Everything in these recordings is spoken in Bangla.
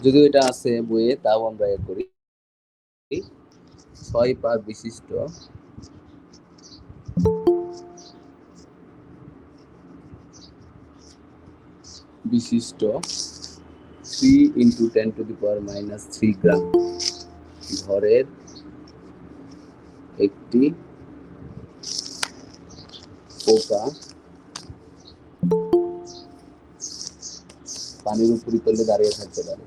যদিও এটা আছে বইয়ে, তাও আমরা এ করি। 6 পা বিশিষ্ট বিশিষ্ট 3 × 10⁻³ গ্রাম ভরের একটি পোকা পানির উপরিতলে দাঁড়িয়ে থাকতে পারে।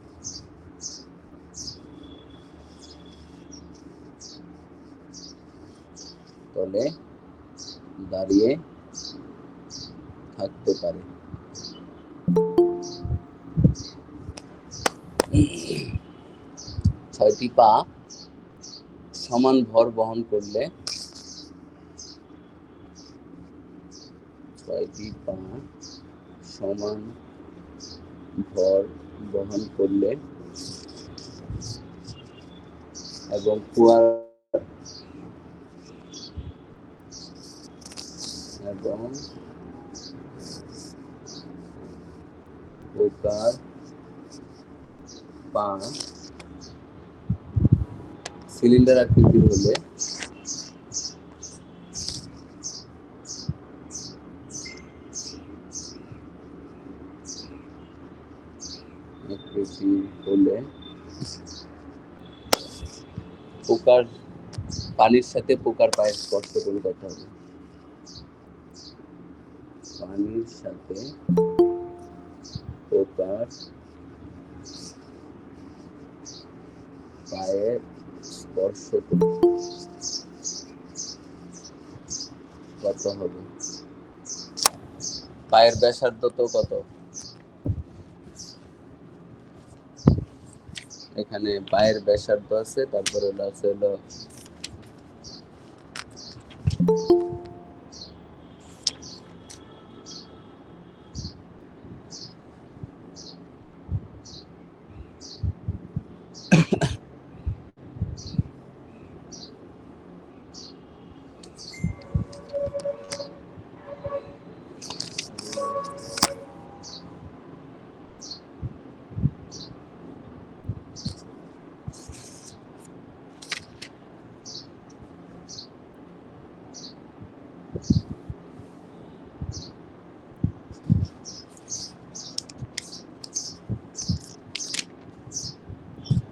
তলে দাঁড়িয়ে থাকতে পারে। ছয়টি পা সমান ভর বহন করলে, ছয়টি পা সমান ভর বহন করলে এবং পোকার পা সিলিন্ডার আকৃতির হলে পোকার পানির সাথে পোকার পায়ের স্পর্শ করে কথা হবে। পানির সাথে পোকার পায়ের স্পর্শ কত হবে? পায়ের ব্যাসার্ধ তো কত? এখানে পায়ের ব্যাসার্ধ আছে, তারপরে আছে হলো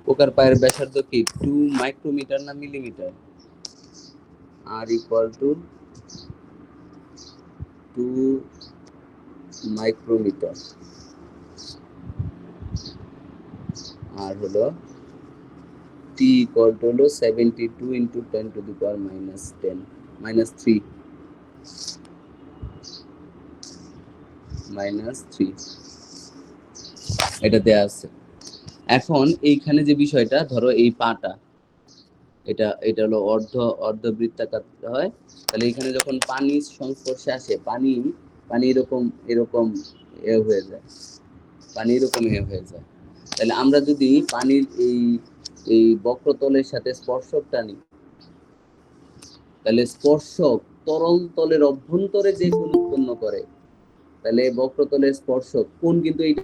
পোকার পায়ের ব্যাসার্ধ কি 2 মাইক্রোমিটার না millimetre? R equal to 2 micrometre. আর হলো টি ইকুয়াল টু হলো 72 × 10⁻³ -3 এটা দেয়া আছে। এখন এইখানে যে বিষয়টা, ধরো এই পাটা এটা হলো অর্ধবৃত্তাকার হয়, তাহলে এখানে যখন পানির সংস্পর্শে আসে পানি এরকম হয়ে যায়, পানি এরকম হয়ে যায়। তাহলে আমরা যদি পানির এই বক্রতলের সাথে স্পর্শক টানি, তাহলে স্পর্শক তরল তলের অভ্যন্তরে যে কোণ উৎপন্ন করে, তাহলে বক্রতলের স্পর্শক কোণ কিন্তু এইটা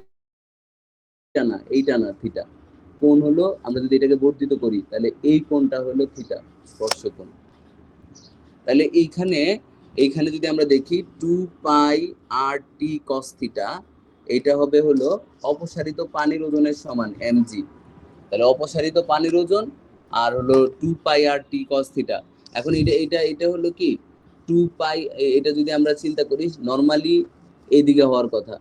না থিটা। কোণ হলো, আমরা যদি এটাকে বর্ধিত করি তাহলে এই কোণটা হলো থিটা, স্পর্শ কোণ। তাহলে এইখানে যদি আমরা দেখি 2π/RT cos থিটা, এটা হবে হলো অপসারিত পানির ওজনের সমান mg। তাহলে অপসারিত পানির ওজন আর হলো 2π/RT cos থিটা। এখন এটা হলো কি 2π, এটা যদি আমরা চিন্তা করি নরমালি এইদিকে হওয়ার কথা,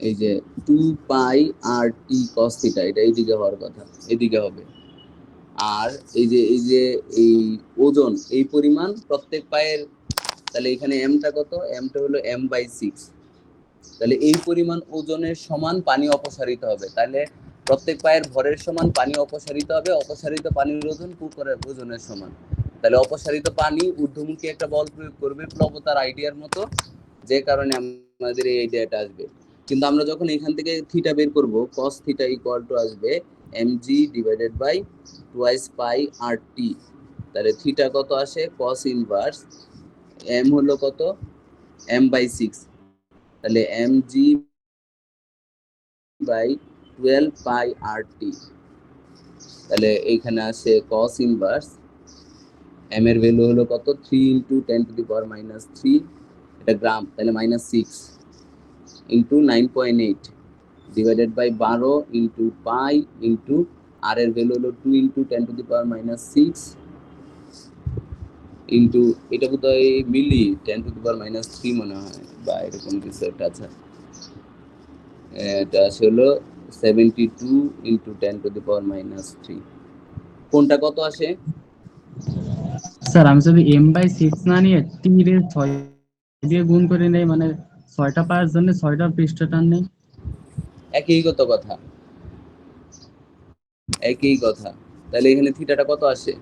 এই যে 2π/RT cos থিটা, এটা এইদিকে হওয়ার কথা, এদিকে হবে। আর এই ওজন এই পরিমাণ প্রত্যেক পায়ের, তাহলে এখানে এমটা কত? এমটা হলো m/6। তাহলে এই পরিমাণ ওজনের সমান পানি অপসারিত হবে। তাহলে প্রত্যেক পায়ের ভরের সমান পানি অপসারিত হবে। অপসারিত পানির ওজন পুকুরের ওজনের সমান। তাহলে অপসারিত পানি ঊর্ধ্বমুখী একটা বল প্রয়োগ করবে প্লবতার আইডিয়ার মতো, যে কারণে আমাদের এই আইডিয়াটা আসবে। কিন্তু আমরা যখন এখান থেকে থিটা বের করব, cos থিটা ইকুয়াল টু আসবে mg ডিভাইডেড বাই 2π/RT। তাহলে থিটা কত আসে? cos ইনভার্স m হলো কত? m/6। তাহলে mg বাই 12 পাই rt, তাহলে এইখানে আসে cos ইনভার্স m এর ভ্যালু হলো কত 3 into 10 to the power minus 3, এটা গ্রাম, তাহলে minus 6 into 9.8 divided by 12 into pi into R এর ভ্যালু হলো 2 into 10 to the power minus 6 into এটা বোধহয় মিলি 10 টু দি পাওয়ার মাইনাস 3 মনে হয় বা এরকম কিছু একটা আছে, এটা হলো 72 into 10 to the power minus 3। কোনটা কত আসে স্যার আমি যদি m/6 না নিয়ে t এর 6 দিয়ে গুণ করে নেই, মানে 6টা পাওয়ার জন্য 6টা পৃষ্ঠা টান নেই। একই কথা, একই কথা। তাহলে এখানে থিটাটা কত আসে,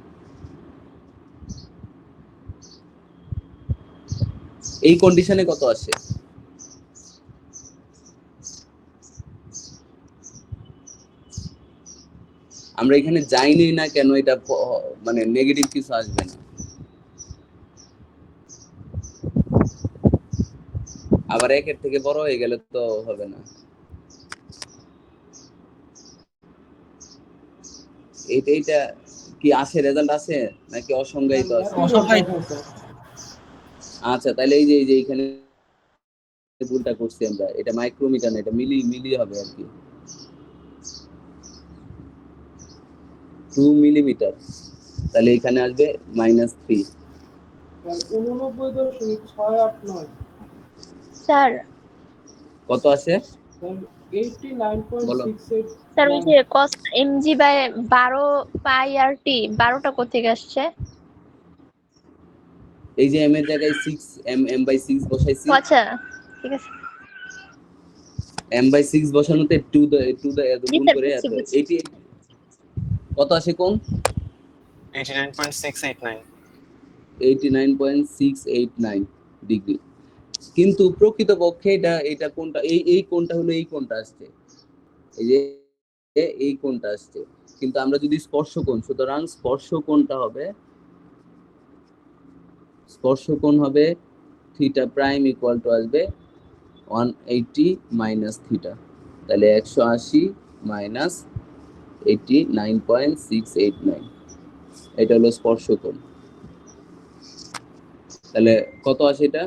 এই কন্ডিশনে কত আসে? আমরা এখানে যাইনি না কেন, এটা মানে নেগেটিভ কিছু আসবে না। আবার একের থেকে বড় হয়ে গেলে তো হবে না। এইটা কি আসে, রেজাল্ট আসে নাকি অসংজ্ঞায়িত আছে? আচ্ছা, তাহলে এই যে এখানে ভুলটা করছি আমরা, এটা মাইক্রোমিটার না, এটা মিলি হবে আর কি, 2 মিলিমিটার। তাহলে এখানে আসবে -3। 89.689 স্যার কত আসে 89.68 স্যার ওই যে cos mg by 12 pi R টি 12টা কোথেকে আসছে? এই যে m এর জায়গায় 6 m/6 বসাইছি, ও আচ্ছা ঠিক আছে। m/6 বসানোতে 2 জি গুণ স্যার করে বুঝছি এত বুঝছি। 88 কত আসে কোন 89.689 89.689 ডিগ্রি। কিন্তু প্রকৃতপক্ষে এটা কোনটা, এই কোনটা হলো এই কোনটা আসছে, এই যে এই কোনটা আসছে। কিন্তু আমরা যদি স্পর্শকোণ, সুতরাং স্পর্শকোণ হবে থিটা প্রাইম ইকুয়াল টু আসবে 180 মাইনাস থিটা, তাহলে 180 মাইনাস 89.689, এটা হলো স্পর্শকোণ। তাহলে কত আসে এটা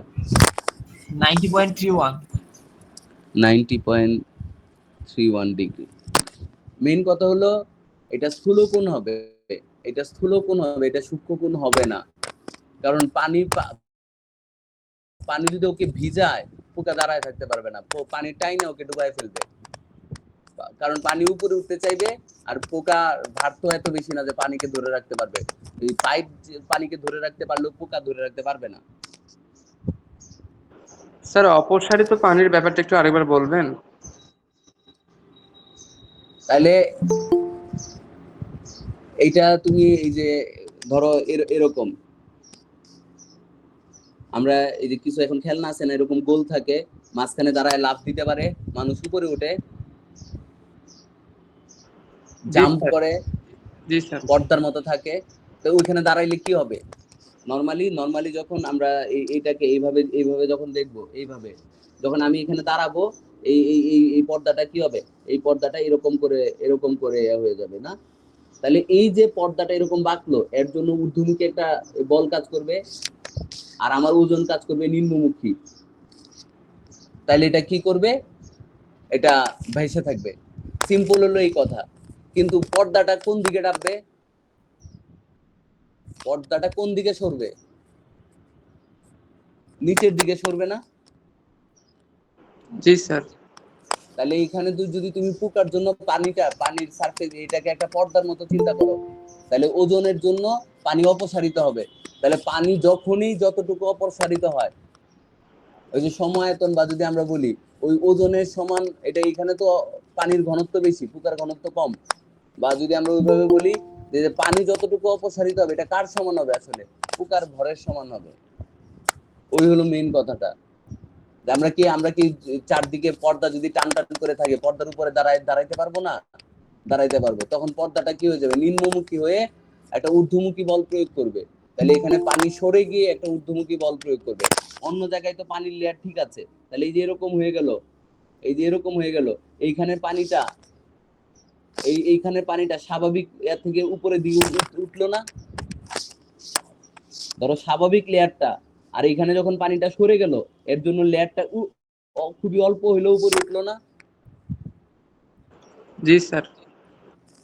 90.31 90.31 ডিগ্রি। মেইন কথা হলো এটা স্থূলকোণ হবে, এটা সূক্ষ্মকোণ হবে না। কারণ পানি যদি ওকে ভিজায়, পোকা দাঁড়ায় থাকতে পারবে না, পানির টাইনে ওকে ডুবাই ফেলবে। কারণ পানি উপরে উঠতে চাইবে, আর পোকা ভার তো এত বেশি না যে পানিকে ধরে রাখতে পারবে। এই পাইপ পানিকে ধরে রাখতে পারলেও পোকা ধরে রাখতে পারবে না। স্যার অপসারিত পানির ব্যাপারটা একটু আরেকবার বলবেন? তাহলে এইটা তুমি এই যে ধরো এরকম, আমরা এই যে কিছু এখন খেলনা আছে না, এরকম গোল থাকে, মাঝখানে দাঁড়ায় লাফ দিতে পারে, মানুষ উপরে উঠে জাম্প করে, জি স্যার। পর্দার মতো থাকে। তো ওইখানে দাঁড়াইলে কি হবে, নরমালি যখন আমরা এইটাকে এইভাবে যখন দেখবো, এইভাবে যখন আমি এখানে দাঁড়াবো, এই পর্দাটা কি হবে, এই পর্দাটা এরকম করে হয়ে যাবে না। তাহলে এই যে পর্দাটা এরকম বাঁকলো, এর জন্য ঊর্ধ্বমুখী একটা বল কাজ করবে, আর আমার ওজন কাজ করবে নিম্নমুখী। তাহলে এটা কি করবে, এটা ভেসে থাকবে। সিম্পল হলো এই কথা। কিন্তু পর্দাটা কোন দিকে ডাববে, পর্দাটা কোন দিকে সরবে, নিচের দিকে সরবে না? জি স্যার। তাহলে এখানে যদি তুমি পোকার জন্য পানির সারফেস এটাকে একটা পর্দার মতো চিন্তা করো, তাহলে ওজনের জন্য পানি অপসারিত হবে। তাহলে পানি যখনই যতটুকু অপসারিত হয়, ওই যে সমায়তন বা যদি আমরা বলি ওই ওজনের সমান, এটা এখানে তো পানির ঘনত্ব বেশি, পোকার ঘনত্ব কম, বা যদি আমরা ওইভাবে বলি যে পানি যতটুকু অপসারিত হবে, এটা কার সমান হবে, আসলে পোকার ভরের সমান হবে। ওই হলো মেইন কথাটা। আমরা কি চারদিকে পর্দা যদি টান করে থাকে, পর্দার উপরে দাঁড়াইতে পারবো না? দাঁড়াইতে পারবো। তখন পর্দাটা কি হয়ে যাবে, নিম্নমুখী হয়ে একটা ঊর্ধ্বমুখী বল প্রয়োগ করবে। তাহলে এখানে পানি সরে গিয়ে একটা ঊর্ধ্বমুখী বল প্রয়োগ করবে। অন্য জায়গায় তো পানির লেয়ার ঠিক আছে, তাহলে এই যে এরকম হয়ে গেল, এই যে এরকম হয়ে গেল, এইখানে পানিটা এইখানে পানিটা স্বাভাবিক এর থেকে উপরে দিকে উঠলো না? ধরো স্বাভাবিক লেয়ারটা, আর এখানে যখন পানিটা সরে গেল এর জন্য লেয়ারটা খুবই অল্প হইলেও উপরে উঠলো না? জি স্যার।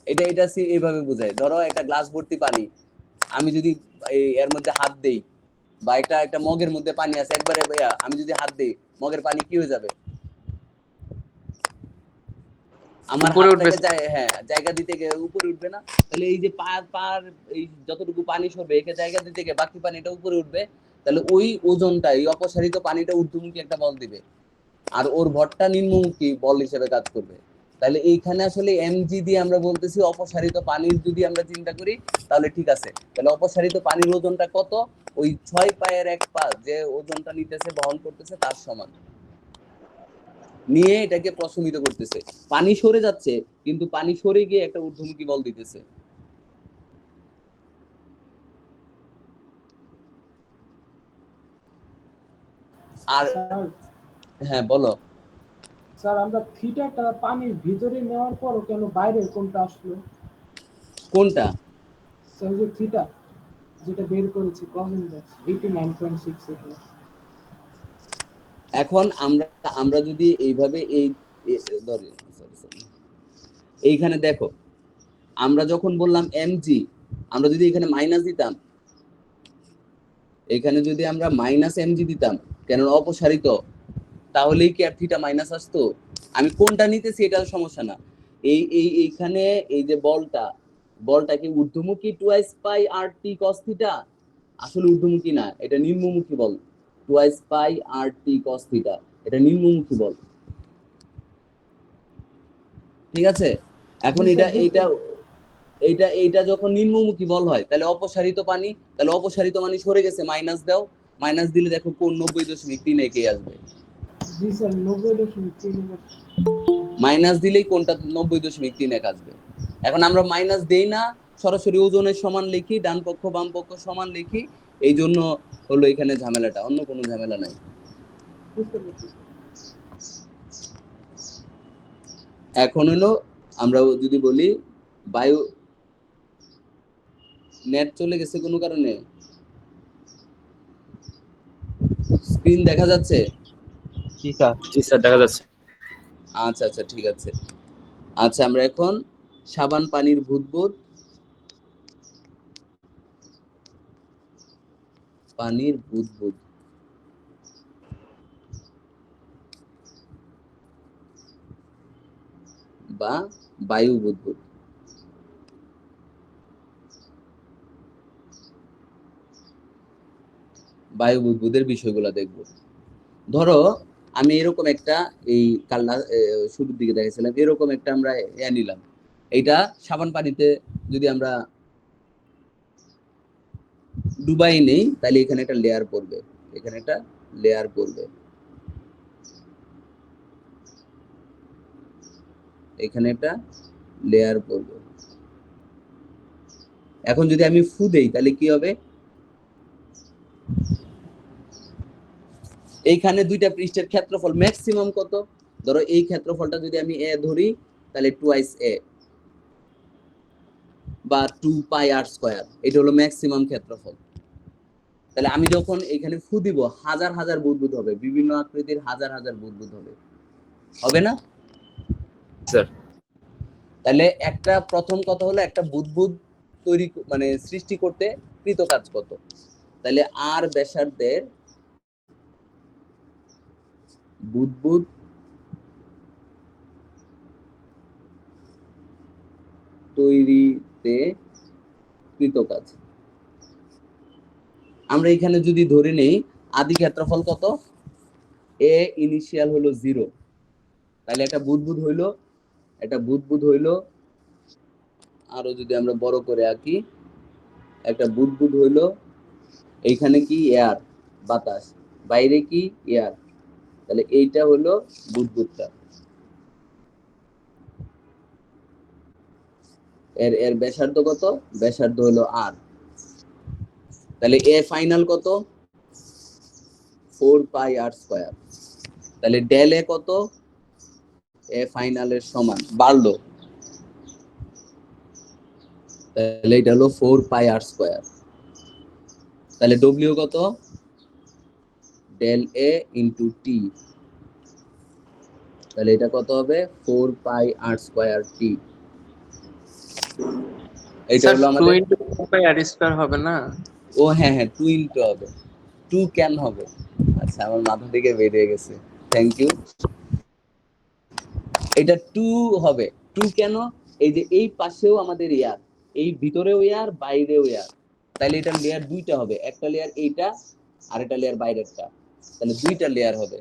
এটা এটা এইভাবে বোঝায়। ধরো একটা গ্লাস ভর্তি পানি, আমি যদি এর মধ্যে হাত দেই, বা একটা মগের মধ্যে পানি আছে, একবারে আমি যদি হাত দেই মগের পানি কি হয়ে যাবে? আমার উপরে উঠবে হাতটাকে হ্যাঁ জায়গা দিতে গিয়ে উপরে উঠবে না? তাহলে এই যে পার এই যতটুকু পানি সরবে একে জায়গা দিতে গিয়ে বাকি পানিটা উপরে উঠবে, তাহলে ওই ওজনটা, এই অপসারিত পানিটা ঊর্ধ্বমুখী একটা বল দিবে, আর ওর ভরটা নিম্নমুখী বল হিসেবে কাজ করবে। তাহলে এইখানে আসলে এমজি দিয়ে আমরা বলতেছি অপসারিত পানির, যদি আমরা চিন্তা করি তাহলে ঠিক আছে। তাহলে অপসারিত পানির ওজনটা কত? ওই 6 পায়ের 1 পা যে ওজনটা নিতেছে, বহন করতেছে, তার সমান নিয়ে এটাকে প্রশমিত করতেছে। পানি সরে যাচ্ছে, কিন্তু পানি সরে গিয়ে একটা ঊর্ধ্বমুখী বল দিতেছে। আর স্যার হ্যাঁ বলো। স্যার আমরা থিটাটা পানির ভিতরে নেওয়ার পরও কেন বাইরের কোনটা আসলো? কোনটা? স্যার যে থিটা যেটা বের করেছি কজ ইনভার্স 89.6 এটা। এখন আমরা আমরা যদি এইভাবে ধরি, এইখানে দেখো, আমরা যখন বললাম এমজি, আমরা যদি এখানে মাইনাস দিতাম, এখানে যদি আমরা মাইনাস এমজি দিতাম, কেন অপসারিত, তাহলেই কি আর থিটা মাইনাস আসতো? আমি কোনটা নিতেছি এটা সমস্যা না। এইখানে এই যে বলটা কি ঊর্ধ্বমুখী 2 পাই আর টি cos থিটা? আসলে ঊর্ধ্বমুখী না, এটা নিম্নমুখী বল। 2 পাই আর টি cos থিটা, এটা নিম্নমুখী বল। ঠিক আছে? এখন এইটা যখন নিম্নমুখী বল হয়, তাহলে অপসারিত পানি, তাহলে অপসারিত পানি সরে গেছে, মাইনাস দাও, মাইনাস দিলে দেখো কোন 90.3 একে আসবে। জি স্যার 90.3। মাইনাস দিলেই কোনটা 90.3 এক আসবে। এখন আমরা মাইনাস দেই না, সরাসরি ওজনের সমান লিখি, ডান পক্ষ বাম পক্ষ সমান লিখি, এই জন্য হলো এখানে ঝামেলাটা, অন্য কোনো ঝামেলা নাই। এখন হলো আমরা যদি বলি বায়ু, নেট চলে গেছে কোনো কারণে, স্ক্রিন দেখা যাচ্ছে? জি স্যার দেখা যাচ্ছে। আচ্ছা আচ্ছা ঠিক আছে। আচ্ছা আমরা এখন সাবান পানির বুদবুদ, পানির বুদবুদ বা বায়ু বুদবুদ, বায়ু বুদবুদের বিষয়গুলো দেখব। ধরো আমি এরকম একটা, এই কালনা শুরুর দিকে দেখেছিলাম, এরকম একটা আমরা নিলাম, এইটা সাবান পানিতে যদি আমরা ডুবাই নেই, তাহলে এখানে একটা লেয়ার পড়বে, এখানে একটা লেয়ার পড়বে, এখানে একটা লেয়ার পড়বে। এখন যদি আমি ফু দেই তাহলে কি হবে? এইখানে দুইটা পৃষ্ঠের ক্ষেত্রফল ম্যাক্সিমাম কত? ধরো এই ক্ষেত্রফলটা যদি আমি এ ধরি, তাহলে 2 এ বা 2 পাই আর স্কয়ার, এটা হলো ম্যাক্সিমাম ক্ষেত্রফল। তাহলে আমি যখন এখানে ফু দিব, হাজার হাজার বুদবুদ হবে, বিভিন্ন আকৃতির হাজার হাজার বুদবুদ হবে, হবে না স্যার তাহলে একটা প্রথম কথা হলো একটা বুদবুদ তৈরি মানে সৃষ্টি করতে কৃত কাজ কত? তাহলে আর ব্যাসার্ধের বুদবুদ তৈরিতে কৃত কাজ, আমরা এখানে যদি ধরে নেই আদি ক্ষেত্রফল কত, এ ইনিশিয়াল হলো 0, তাহলে একটা বুদবুদ হইলো, আরো যদি আমরা বড় করে আঁকি, একটা বুদবুদ হইলো, এইখানে কি এয়ার, বাতাস, বাইরে কি এয়ার, তাহলে এইটা হলো বুদবুদটা। এর ব্যাসার্ধ কত? ব্যাসার্ধ হলো আর। তাহলে এ ফাইনাল কত 4 পাই আর স্কয়ার, তাহলে ডেল এ কত এ ফাইনালের সমান বাড়লো, তাহলে এটা হলো 4 পাই আর স্কয়ার। তাহলে ডব্লিউ কত ডেল এ ইনটু টি, তাহলে এটা কত হবে 4 পাই আর স্কয়ার টি। এটা স্যার হলো 2 আমাদের, ইনটু 4 পাই আর স্কয়ার হবে না? ও হ্যাঁ হ্যাঁ 2 ইনটু হবে, 2 কেন হবে, আচ্ছা আমার মাথা থেকে বেরিয়ে গেছে, থ্যাংক ইউ। এটা 2 হবে, 2 কেন, এই যে এই পাশেও আমাদের এয়ার, এই ভিতরেও এয়ার বাইরেও এয়ার, তাহলে এটা লেয়ার দুইটা হবে, একটা লেয়ার এইটা আর একটা লেয়ার বাইরেরটা, তাহলে দুইটা লেয়ার হবে।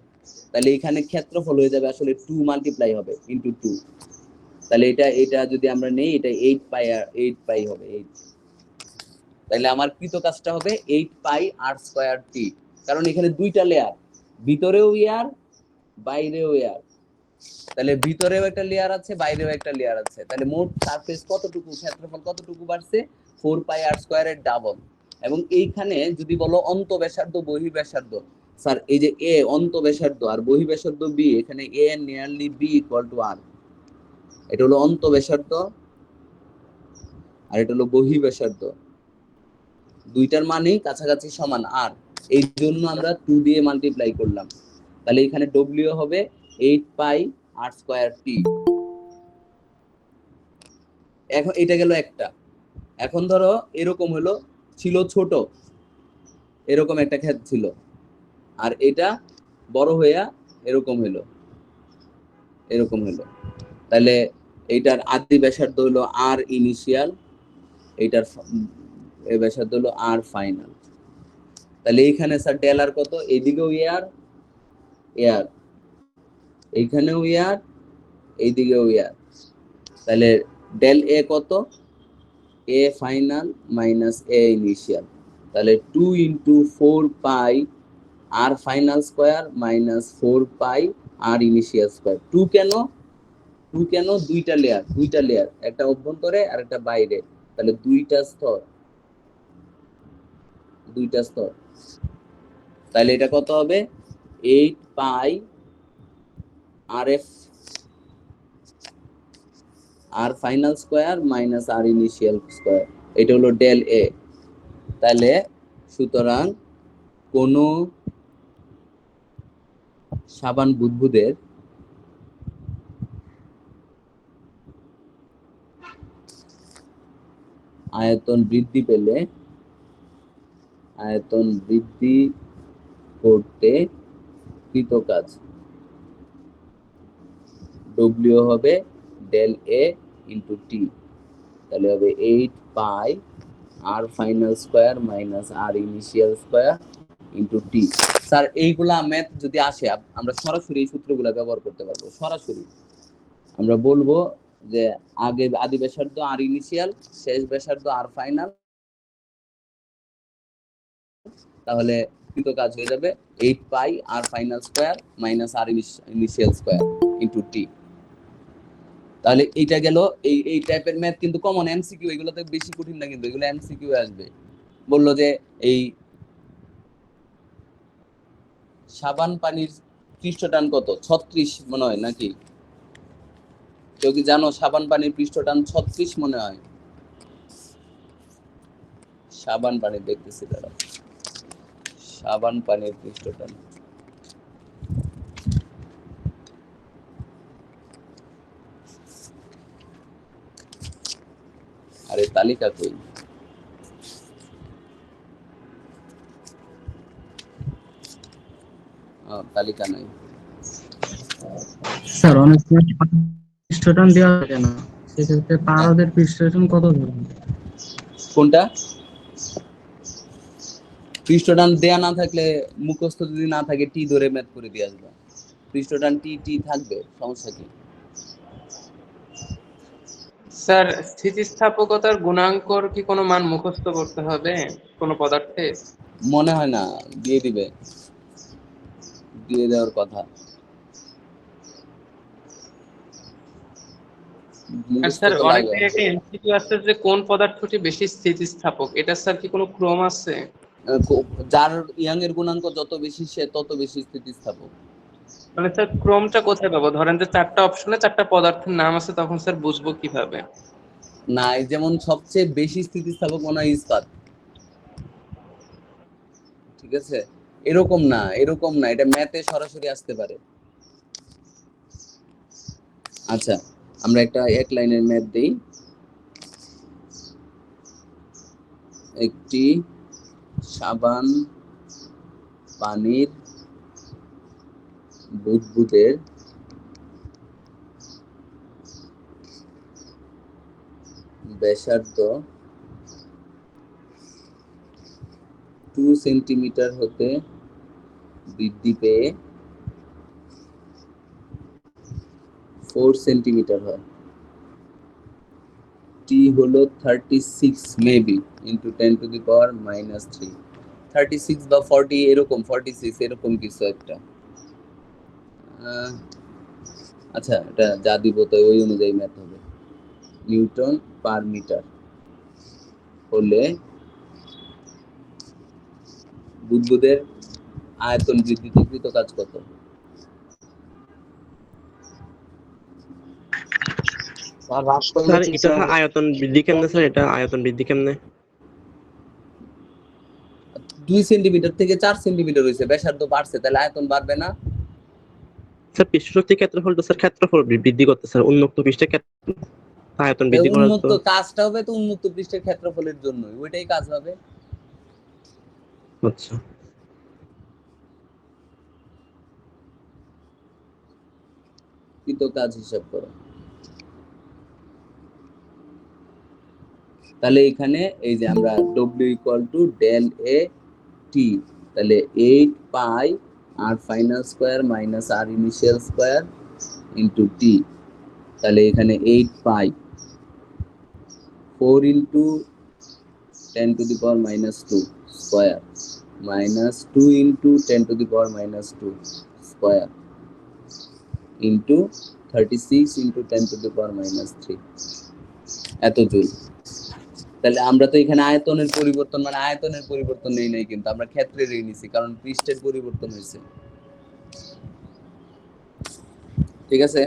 তাহলে এখানে ক্ষেত্রফল হয়ে যাবে আসলে 2 মাল্টিপ্লাই হবে ইনটু 2, তাহলে এটা যদি আমরা নেই এটা 8 পাই আর 8 পাই হবে 8, তাহলে আমার কৃত কাজটা হবে 8 পাই আর স্কয়ার টি, কারণ এখানে দুইটা লেয়ার, ভিতরেও এয়ার বাইরেও এয়ার, তাহলে ভিতরেও একটা লেয়ার আছে বাইরেও একটা লেয়ার আছে, তাহলে মোট সারফেস কতটুকু, ক্ষেত্রফল কতটুকু বাড়ছে 4 পাই আর স্কয়ারের ডাবল। এবং এইখানে যদি বলো অন্ত ব্যাসার্ধ বহি ব্যাসার্ধ, স্যার এই যে এ অন্ত ব্যাসার্ধ আর বহি ব্যাসার্ধ বি, এখানে এ নিয়ারলি বি ইকুয়াল টু আর, এটা হলো অন্ত ব্যাসার্ধ আর এটা হলো বহি ব্যাসার্ধ, দুইটার মানেই কাছাকাছি সমান আর, এই জন্য আমরা 2 দিয়ে মাল্টিপ্লাই করলাম, তাহলে এখানে ডব্লিউ হবে 8 পাই আর স্কয়ার টি। এখন এটা গেল একটা, এখন ধরো এরকম হলো, ছিল ছোট এরকম একটা ক্ষেত ছিল, আর এটা বড় হইয়া এরকম হলো, এরকম হলো, তাহলে এইটার আদি ব্যাসার্ধ হলো আর ইনিশিয়াল, এইটার ব্যাসার্ধ হলো আর ফাইনাল। তাহলে এইখানে স্যার ডেল আর কত, এইদিকেও এয়ার এয়ার, এইখানেও এয়ার এইদিকেও এয়ার, তাহলে ডেল এ কত এ ফাইনাল মাইনাস এ ইনিশিয়াল, তাহলে 2 ইন্টু 4 পাই আর ফাইনাল স্কয়ার মাইনাস 4 পাই আর ইনিশিয়াল স্কয়ার। 2 কেন, 2 কেন, দুইটা লেয়ার, একটা অভ্যন্তরে আর একটা বাইরে, তাহলে দুইটা স্তর, তাহলে এটা কত হবে 8 পাই আর F R final square minus আর ইনিশিয়াল স্কয়ার, এটা হলো ডেল এ। তাহলে সুতরাং কোন সাবান বুদবুদের আয়তন বৃদ্ধি পেলে আয়তন বৃদ্ধি করতে কৃত কাজ ডব্লিউ হবে ডেল এ ইন্টু টি, তাহলে হবে 8 পাই আর ফাইনাল স্কয়ার মাইনাস আর initial square into T. Sir এইগুলা ম্যাথ যদি আসে আমরা সরাসরি এই সূত্রগুলা ব্যবহার করতে পারবো, সরাসরি আমরা বলবো যে আগে আদি ব্যাসার্ধ আর ইনিশিয়াল, শেষ ব্যাসার্ধ আর ফাইনাল, তাহলে কৃত কাজ হয়ে যাবে 8 পাই আর ফাইনাল স্কয়ার মাইনাস আর ইনিশিয়াল স্কয়ার ইনটু টি। তাহলে এইটা গেল এই টাইপের ম্যাথ, কিন্তু কমন এমসিকিউ, এগুলোতে বেশি কঠিন না, কিন্তু এগুলো এমসিকিউ আসবে। বললো যে এই সাবান পানির পৃষ্ঠটান কত 36 মনে হয় নাকি, কেউ কি জানো সাবান পানির পৃষ্ঠটান 36 মনে হয়, সাবান পানি দেখতেছি দাঁড়া, সাবান পানির পৃষ্ঠটান আরে তালিকা কই, তালিকা নাই স্যার অনেক সময় পৃষ্ঠটান দেওয়া থাকে না, সেক্ষেত্রে পারদের পৃষ্ঠটান কত ধরুন? কোনটা পৃষ্ঠটান দেয়া না থাকলে, মুখস্থ যদি না থাকে টি ধরে ম্যাথ করে দিয়ে আসবে, পৃষ্ঠটান টি টি থাকবে, সমস্যা কি? স্যার স্থিতিস্থাপকতার গুণাঙ্কর কি কোনো মান মুখস্থ করতে হবে কোনো পদার্থে? মনে হয় না, দিয়ে দিবে, দিয়ে দেওয়ার কথা, আর মুখস্থ স্যার তো অনেক লাগে। জায়গায় একটা এমসিকিউ আছে যে কোন পদার্থটি বেশি স্থিতিস্থাপক, এটা স্যার কি কোনো ক্রম আছে? যার ইয়াং এর গুণাঙ্ক যত বেশি সে তত বেশি স্থিতিস্থাপক। মানে স্যার ক্রমটা কোথায় পাবো? ধরেন যে 4টা অপশনে 4টা পদার্থের নাম আছে, তখন স্যার বুঝবো কিভাবে? না, এই যেমন সবচেয়ে বেশি স্থিতিস্থাপক মনে হয় ইস্পাত, ঠিক আছে? এরকম না, এরকম না, এটা ম্যাথে সরাসরি আসতে পারে। আচ্ছা, আমরা একটা এক লাইনের ম্যাথ দেই। একটি সাবান পানির বুদবুদের ব্যাসার্ধ 2 সেন্টিমিটার হতে বৃদ্ধি পেয়ে 4 সেন্টিমিটার হয়। টি হলো 36 maybe into 10 to the power -3। 36 বা 40 এরকম, 46 এরকম কিছু একটা। আচ্ছা, এটা যা দিব তো ওই অনুযায়ী ম্যাথ হবে। নিউটন পার মিটার হলে বুদবুদের আয়তন বৃদ্ধিতে কৃত কাজ কত? স্যার এটা আয়তন বৃদ্ধি কেমনে? স্যার এটা আয়তন বৃদ্ধি কেমনে? 2 সেন্টিমিটার থেকে 4 সেন্টিমিটার হয়েছে, ব্যাসার্ধ বাড়ছে, তাহলে আয়তন বাড়বে না? স্যার পৃষ্ঠশক্তি ক্ষেত্রফলটা স্যার ক্ষেত্রফল বৃদ্ধি করতে স্যার, উন্মুক্ত পৃষ্ঠের আয়তন বৃদ্ধি করার উন্মুক্ত তো কাজটা হবে তো উন্মুক্ত পৃষ্ঠের ক্ষেত্রফলের জন্য, ওইটাই কাজ হবে। আচ্ছা। কৃত কাজ হিসাব করো। তাহলে এখানে এই যে আমরা W = del A T, তাহলে 8 pi R final square minus R initial square into T। তাহলে এখানে 8 pi 4 into 10 to the power -2 square minus 2 into 10 to the power -2 square into 36 into 10 to the power -3 এত জুল। তাহলে আমরা তো এখানে আয়তনের পরিবর্তন মানে আয়তনের পরিবর্তন নেই নাই, কিন্তু আমরা ক্ষেত্রের নিছি কারণ পৃষ্ঠের পরিবর্তন হয়েছে, ঠিক আছে?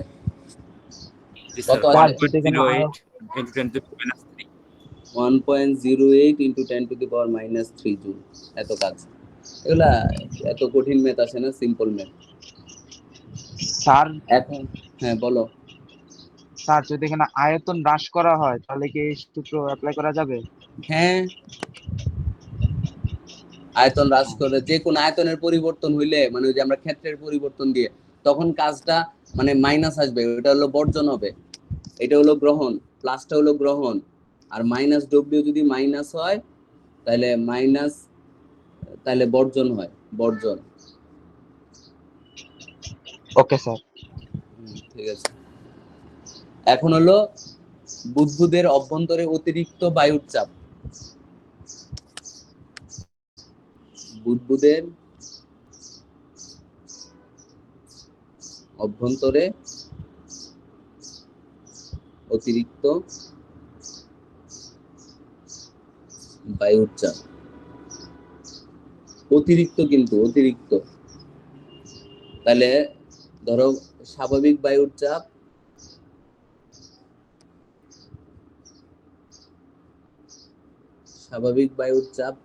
জি কত স্যার, আসে? 1.08 into 10 to the minus 3। 1.08 into 10 to the power -3 joule. এত কাজ, এগুলা এত কঠিন ম্যাথ আসে না, সিম্পল ম্যাথ। স্যার এখন হ্যাঁ বলো। স্যার যদি এখানে আয়তন হ্রাস করা হয় তাহলে কি এই সূত্র অ্যাপ্লাই করা যাবে? হ্যাঁ, আয়তন হ্রাস করে যে কোন আয়তনের পরিবর্তন হইলে মানে ওই যে আমরা ক্ষেত্রের পরিবর্তন দিয়ে তখন কাজটা মানে মাইনাস আসবে, ওটা হলো বর্জন হবে। এটা হলো গ্রহণ, প্লাসটা হলো গ্রহণ, আর মাইনাস ডব্লিউ যদি মাইনাস হয় তাহলে মাইনাস, তাহলে বর্জন হয়, বর্জন। Okay sir. ঠিক আছে। এখন হলো বুদবুদের অভ্যন্তরে অতিরিক্ত বায়ুর চাপ। বুদবুদের অভ্যন্তরে অতিরিক্ত বায়ুর চাপ, অতিরিক্ত কিন্তু অতিরিক্ত। তাহলে ধরো স্বাভাবিক বায়ুর চাপ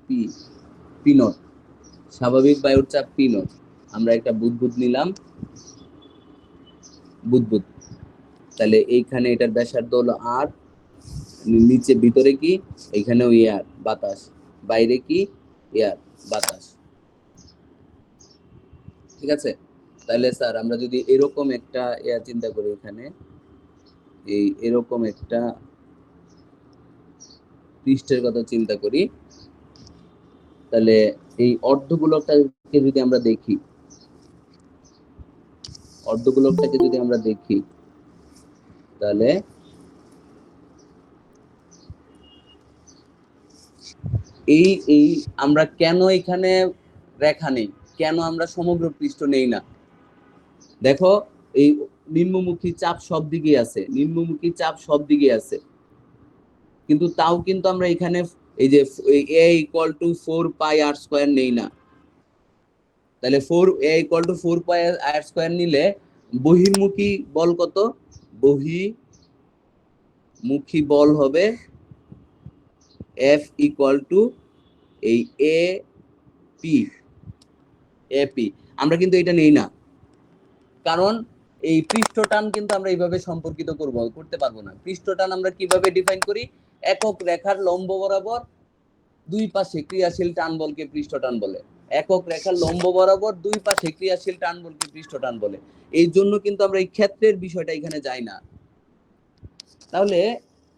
পি পি নট, স্বাভাবিক বায়ুর চাপ পি নট। আমরা একটা বুদবুদ নিলাম, বুদবুদ, তাহলে এইখানে এটার ব্যাসার্ধ হলো আর, নিচে ভিতরে কি এইখানেও এয়ার বাতাস, বাইরে কি এয়ার বাতাস, ঠিক আছে? তাহলে স্যার আমরা যদি এরকম একটা এয়ার চিন্তা করি, এখানে এই এরকম একটা পৃষ্ঠের কথা চিন্তা করি, তাহলে এই অর্ধগোলকটাকে যদি আমরা দেখি, অর্ধগোলকটাকে যদি আমরা দেখি তাহলে এই এই আমরা কেন এখানে রেখা নেই, কেন আমরা সমগ্র পৃষ্ঠ নেই না? দেখো এই নিম্নমুখী চাপ সব দিকে আছে, নিম্নমুখী চাপ সব দিকে আছে, কিন্তু তাও কিন্তু আমরা এখানে এই যে a equal to 4 pi R square নেই না, তাহলে 4 a equal to 4 pi R square নিলে বহির্মুখী বল কত? বহির্মুখী বল হবে F ইকুয়াল টু এই এ পি। আমরা কিন্তু এটা নেই না, কারণ এই পৃষ্ঠটান কিন্তু আমরা এইভাবে সম্পর্কিত করতে পারবো না। পৃষ্ঠটান আমরা কিভাবে ডিফাইন করি? একক রেখার লম্ব বরাবর দুই পাশে ক্রিয়াশীল টান বলকে পৃষ্ঠটান বলে। একক রেখার লম্ব বরাবর দুই পাশে ক্রিয়াশীল টান বলকে পৃষ্ঠটান বলে। এই জন্য কিন্তু আমরা এই ক্ষেত্রের বিষয়টা এখানে যাই না। তাহলে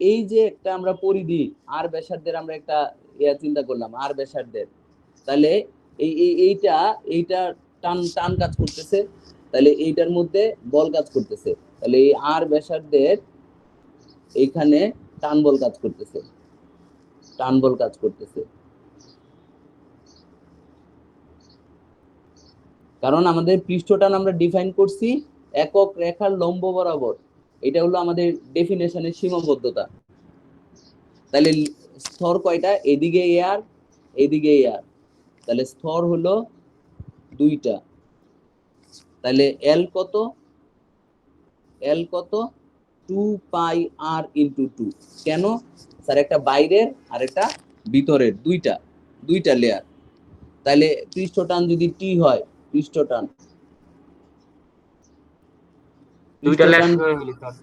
এই যে একটা আমরা পরিধি আর ব্যাসার্ধের আমরা একটা চিন্তা করলাম, আর ব্যাসার্ধের, তাহলে এইটা টান কাজ করতেছে, তাহলে এইটার মধ্যে বল কাজ করতেছে, তাহলে এই আর ব্যাসার্ধের এইখানে টান বল কাজ করতেছে। কারণ আমাদের পৃষ্ঠটান আমরা ডিফাইন করছি একক রেখার লম্ব বরাবর, এটা হলো আমাদের ডেফিনেশনের সীমাবদ্ধতা। তাহলে স্তর কয়টা? এদিকে এয়ার, এদিকে এয়ার, তাহলে স্তর হলো দুইটা। তাহলে এল কত? 2 পাই আর ইনটু 2। কেন স্যার? একটা বাইরের আর একটা ভিতরের, দুইটা লেয়ার। তাহলে পৃষ্ঠটান যদি টি হয়, পৃষ্ঠটান দুইটা লেয়ার কিভাবে হলো স্যার?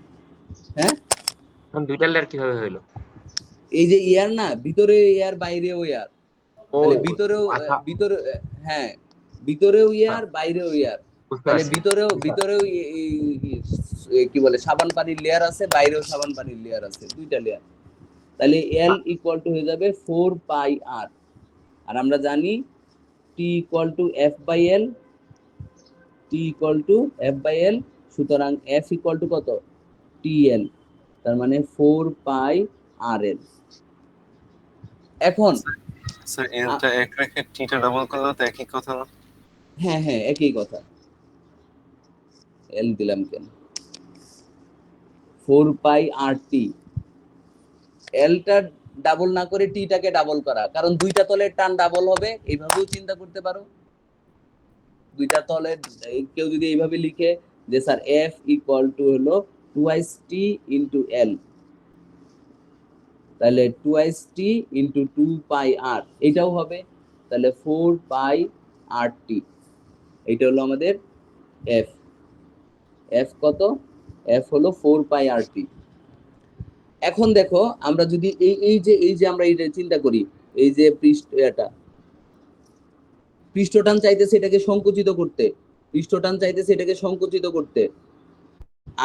হ্যাঁ, দুইটা লেয়ার কিভাবে হলো? এই যে এয়ার না, ভিতরে এয়ার বাইরেও এয়ার, ও তাহলে ভিতরে হ্যাঁ, ভিতরেও এয়ার বাইরেও এয়ার, বুঝতে তাহলে পারছি। ভিতরেও কি বলে সাবান পানির লেয়ার আছে, বাইরেও সাবান পানির লেয়ার আছে, দুইটা লেয়ার। তাহলে এল ইকুয়াল টু হয়ে যাবে 4 পাই আর, আর আমরা জানি T equal to F by L, সুতরাং এফ ইকুয়াল টু কত? টি এল, তার মানে 4 পাই আর এল। এখন স্যার এলটা এক রেখে টিটা ডাবল করলে তো একই কথা না? হ্যাঁ একই কথা। এল দিলাম কেন? 4 পাই আর টি, এলটা ডাবল না করে টিটাকে ডাবল করা, কারণ দুইটা তলের টান ডাবল হবে, এইভাবেও চিন্তা করতে পারো। দুইটা তলের কেউ যদি এইভাবে লিখে যে স্যার এফ ইকুয়াল টু হলো 2s t ইনটু এল, তাহলে 2s t ইনটু 2 পাই আর, এটাও হবে। তাহলে 4 পাই আর টি, এটা হলো আমাদের এফ কত? এফ হলো 4 পাই আর টি। এখন দেখো আমরা যদি এই যে আমরা এইটা চিন্তা করি, এই যে পৃষ্ঠটান চাইতেছে এটাকে সংকুচিত করতে,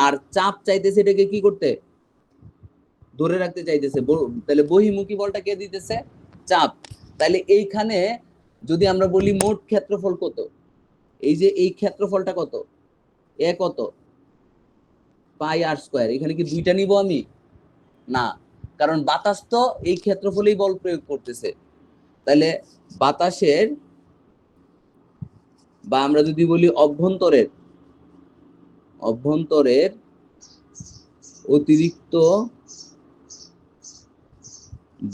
আর চাপ চাইতেছে এটাকে কি করতে? ধরে রাখতে চাইতেছে। তাহলে বহির্মুখী বলটা কে দিতেছে? চাপ। তাহলে এইখানে যদি আমরা বলি মোট ক্ষেত্রফল কত, এই যে এই ক্ষেত্রফলটা কত? এ কত? পাই আর স্কয়ার। এখানে কি দুইটা নিব আমি? না, কারণ বাতাস তো এই ক্ষেত্রফলেই বল প্রয়োগ করতেছে। তাহলে বাতাসের, বা আমরা যদি বলি অভ্যন্তরের অতিরিক্ত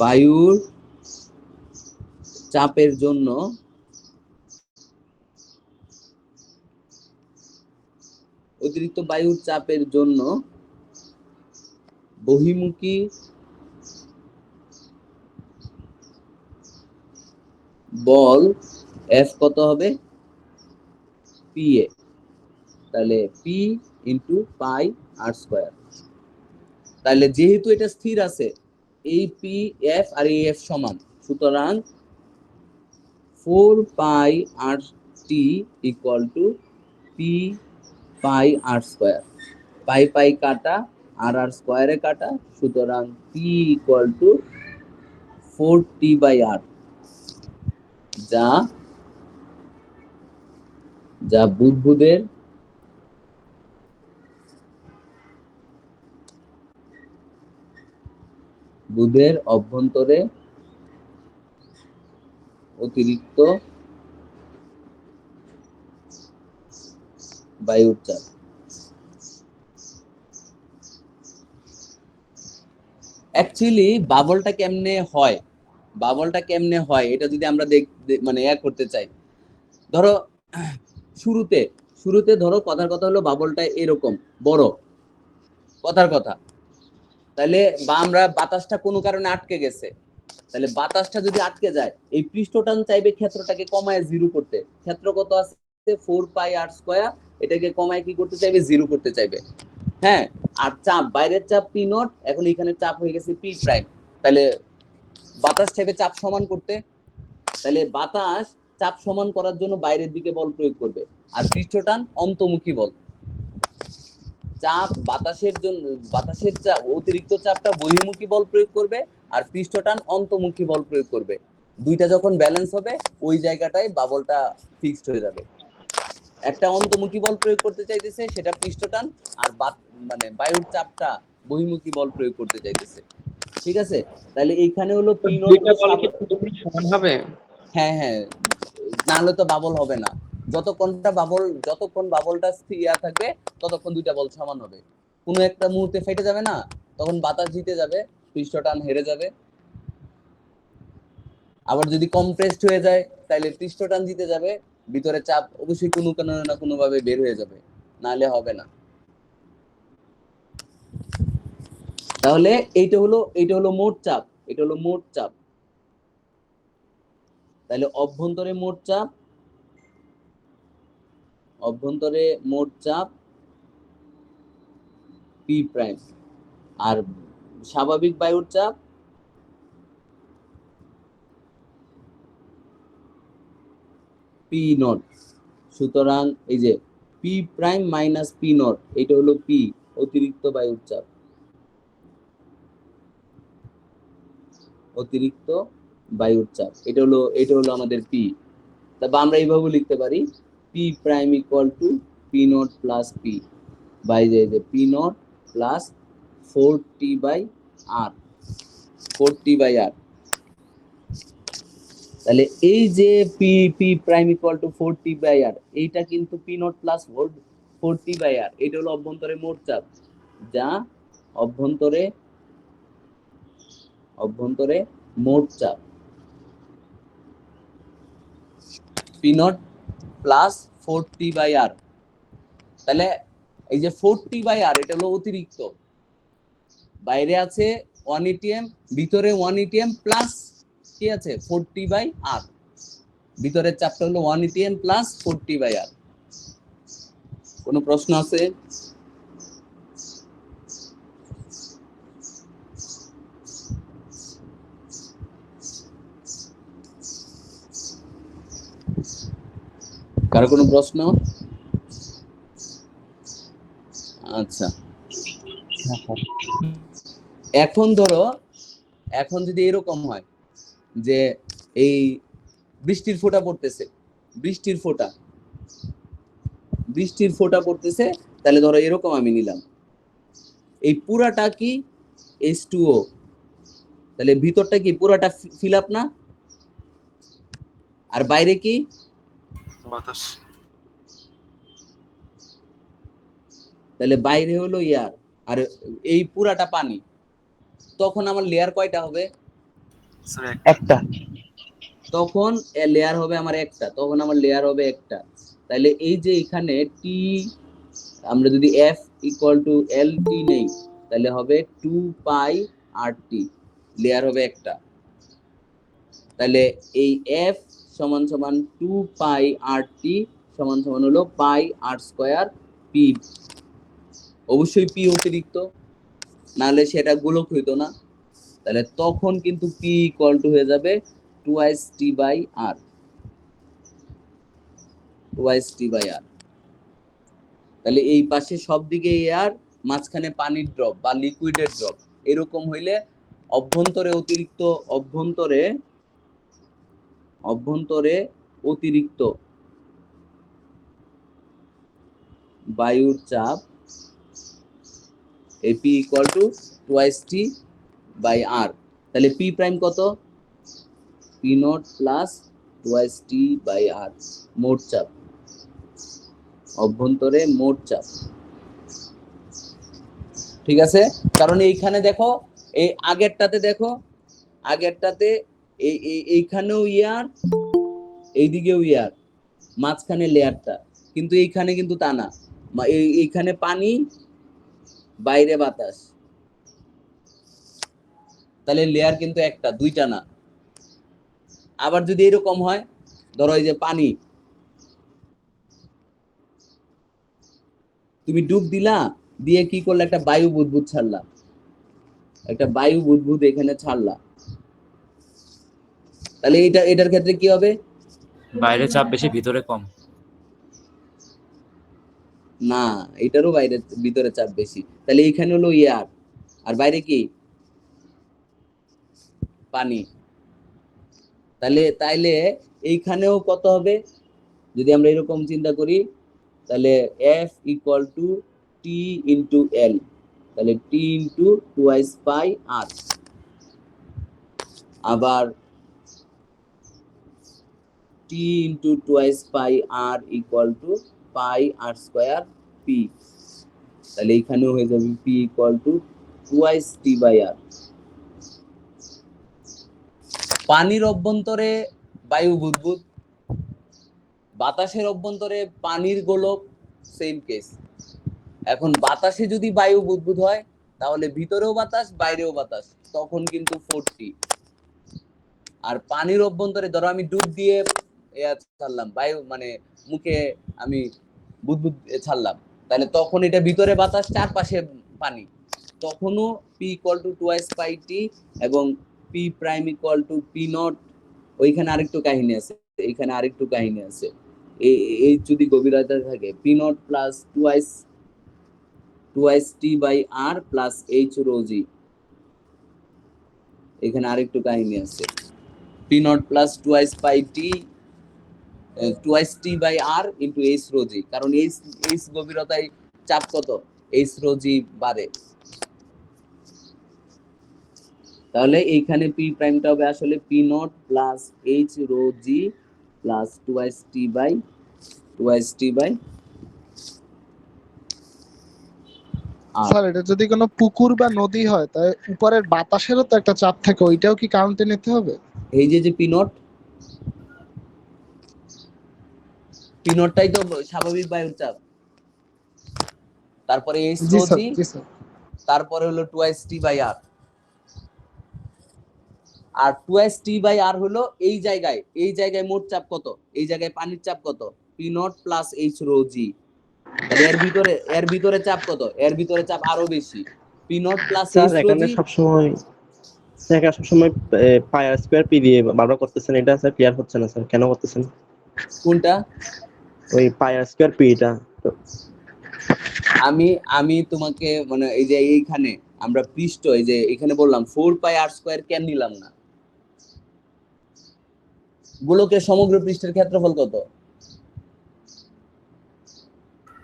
বায়ুর চাপের জন্য বহির্মুখী বল এফ কত হবে? পিএ। তাহলে পি ইন্টু পাই আর স্কয়ার। তাহলে যেহেতু এটা স্থির আছে, এই পি এফ আর এই এফ সমান, সুতরাং 4 pi R T equal to P pi R square. Pi কাটা, আর স্কয়ারে কাটা, সুতরাং P equal to 4t by R, যা বুদবুদের অভ্যন্তরে অতিরিক্ত বায়ুর চাপ। অ্যাকচুয়ালি বাবলটা কেমনে হয়, বাবলটা কেমনে হয় এটা যদি আমরা মানে করতে চাই, ধরো শুরুতে ধরো কথার কথা হলো বাবলটা এরকম বড়, কথার কথা, তাহলে বা আমরা বাতাসটা কোনো কারণে আটকে গেছে, তাহলে বাতাসটা যদি আটকে যায় এই পৃষ্ঠটান চাইবে ক্ষেত্রটাকে কমায় জিরো করতে। ক্ষেত্র কত আছে 4πr², এটাকে কমায় কি করতে চাইবে, জিরো করতে চাইবে। হ্যাঁ, আর চাপ বাইরের চাপ পি নট, এখন এখানে চাপ হয়ে গেছে পি প্রাইম, তাহলে বাতাস চাইবে চাপ সমান করতে, তাহলে বাতাস চাপ সমান করার জন্য বাইরের দিকে বল প্রয়োগ করবে, আর পৃষ্ঠটান অন্তর্মুখী বল। চাপ বাতাসের জন্য বাতাসের চাপ অতিরিক্ত চাপটা বহির্মুখী বল প্রয়োগ করবে, আর পৃষ্ঠটান অন্তর্মুখী বল প্রয়োগ করবে। দুইটা যখন ব্যালেন্স হবে ওই জায়গাটায় বাবলটা ফিক্সড হয়ে যাবে। একটা অন্তর্মুখী বল প্রয়োগ করতে চাইতেছে সেটা পৃষ্ঠটান, আর মানে বায়ুর চাপটা বহির্মুখী বল প্রয়োগ করতে চাইতেছে। ঠিক আছে, তাহলে এইখানে হলো পি নট দুইটা বল কি পুরোপুরি সমান হবে? হ্যাঁ হ্যাঁ, না হলে তো বাবল হবে না। যতক্ষণ বাবলটা স্থির থাকবে ততক্ষণ দুইটা বল সমান হবে। কোনো একটা মুহূর্তে ফেটে যাবে না, তখন বাতাস জিতে যাবে, পৃষ্ঠটান হেরে যাবে। আবার যদি কমপ্রেসড হয়ে যায় তাহলে পৃষ্ঠটান জিতে যাবে, ভিতরে চাপ অবশ্যই কোনো না কোনো ভাবে বের হয়ে যাবে, নাহলে হবে না। তাহলে এইটা হলো মোট চাপ, এটা হলো মোট চাপ। তাহলে অভ্যন্তরে মোট চাপ পি প্রাইম, আর স্বাভাবিক বায়ুর চাপ পি নট। সুতরাং এই যে P prime minus P not, এটা হলো পি অতিরিক্ত বায়ুর চাপ, অতিরিক্ত বায়ুর চাপ, এটা হলো আমাদের পি। তারপর আমরা এইভাবে লিখতে পারি P prime equal to P naught plus P by যে P naught plus 4t/r, 4t/r। তাহলে এই যে P prime equal two 4t/r, এইটা কিন্তু পি নট প্লাস 4t/r, এটা হলো অভ্যন্তরে মোট চাপ, যা অভ্যন্তরে মোট চাপ পি নট প্লাস 4t/r। তাহলে এই যে 4t/r এটা হলো অতিরিক্ত, বাইরে আছে 1 atm, ভিতরে 1 atm প্লাস কি আছে 4t/r, ভিতরের চাপটা হলো 1 atm প্লাস 4t/r। কোনো প্রশ্ন আছে? কারো কোনো প্রশ্ন? আচ্ছা, এখন ধরো, এখন যদি এরকম হয় যে এই বৃষ্টির ফোঁটা পড়তেছে, তাহলে ধরো এরকম আমি নিলাম, এই পুরাটা কি H2O, তাহলে ভিতরটা কি পুরাটা ফিল আপ না, আর বাইরে কি বাতাস। তাহলে বাইরে হলো এয়ার, আর এই পুরাটা পানি। তখন আমার লেয়ার কয়টা হবে? একটা। তখন লেয়ার হবে আমার একটা, তাহলে এই যে এখানে টি, আমরা যদি এফ ইকুয়াল টু এল টি নেই তাহলে হবে 2πRT, লেয়ার হবে একটা। তাহলে এই এফ সমান সমান 2πRT সমান সমান হলো πr² পি। অবশ্যই পি অতিরিক্ত, নাহলে সেটা গোলক হইতো না। তাহলে তখন কিন্তু পি ইকুয়াল টু হয়ে যাবে 2t/r, তাহলে এই পাশে সব দিকে এয়ার, মাঝখানে পানির ড্রপ বা লিকুইডের ড্রপ, এরকম হইলে অভ্যন্তরে অতিরিক্ত বায়ুর চাপ P ইকুয়াল টু 2t/r। তাহলে পি প্রাইম কত? পি নট প্লাস 2t/r, মোট চাপ, অভ্যন্তরে মোট চাপ। ঠিক আছে, কারণ এইখানে দেখো, এই আগেরটাতে এইখানেও ইয়ার, এইদিকেও ইয়ার, মাঝখানে লেয়ারটা, কিন্তু এইখানে কিন্তু তা না, এইখানে পানি, বাইরে বাতাস, তাহলে লেয়ার কিন্তু একটা, দুইটা না। আবার যদি এরকম হয়, ধরো এই যে পানি, তুমি ডুব দিলা, দিয়ে কি করলে, একটা বায়ু বুদবুদ ছাড়লা, একটা বায়ু বুদবুদ এখানে ছাড়লা, তাহলে এটার ক্ষেত্রে কি হবে? বাইরে চাপ বেশি ভিতরে কম। না, এটারও বাইরে ভিতরে চাপ বেশি, তাহলে এইখানে হলো এয়ার, আর বাইরে কি? পানি। তাইলে এইখানেও কত হবে? যদি আমরা এরকম চিন্তা করি, তাহলে F equal to T into L, তাহলে T into twice pi R, আবার T into twice pi R equal to pi R square P, তাহলে এইখানেও হয়ে যাবে P equal to twice T by R. পানির অভ্যন্তরে বায়ু বুদবুদ, বাতাসের অভ্যন্তরে পানির গোলক, সেম কেস। এখন বাতাসে যদি বায়ু বুদবুদ হয়, তাহলে ভিতরেও বাতাস, বাইরেও বাতাস, তখন কিন্তু 40। আর পানির অভ্যন্তরে ধরো আমি ডুব দিয়ে ছাড়লাম, বায়ু মানে মুখে আমি বুদবুদ ছাড়লাম, তাহলে তখন এটা ভিতরে বাতাস, চারপাশে পানি, তখনও P equal to twice pi T এবং P prime equal to P naught. ওইখানে আরেকটু কাহিনী আছে, এইখানে আরেকটু কাহিনী আছে। এই যদি গভীরতা থাকে, P naught plus twice T by R plus H rho g, এখানে আরেকটু কাহিনী আছে। P naught plus twice pi T, twice T by R into H rho g, কারণ এইচ গভীরতায় চাপ কত, এইচ রো জি বাড়ে। তাহলে এইখানে পি প্রাইমটা হবে আসলে P naught plus H rho g plus twice T by sir এটা যদি কোনো পুকুর বা নদী হয়, তাই উপরের বাতাসেরও তো একটা চাপ থাকে, ওইটাও কি কাউন্টে নিতে হবে? এই যে পি নটটাই তো স্বাভাবিক বায়ুর চাপ, তারপরে এইচ রো জি, তারপরে হলো টুয়াইস টি বাই আর, আর টুয়াইস টি বাই আর হলো এই জায়গায় মোট চাপ কত, এই জায়গায় পানির চাপ কত, P naught plus H rho g. তাহলে এর ভিতরে চাপ কত, এর ভিতরে চাপ আরো বেশি, P naught plus H rho g. সবসময় পাই আর স্কয়ার পি দিয়ে বারবার করতেছেন, এটা স্যার ক্লিয়ার হচ্ছে না স্যার, কেন করতেছেন? কোনটা? ওই পাই আর স্কয়ার পি টা। আমি তোমাকে মানে এই যে এইখানে আমরা পৃষ্ঠ, এই যে এখানে বললাম 4 পাই আর স্কয়ার কেন নিলাম না? গোলকের সমগ্র পৃষ্ঠের ক্ষেত্রফল কত?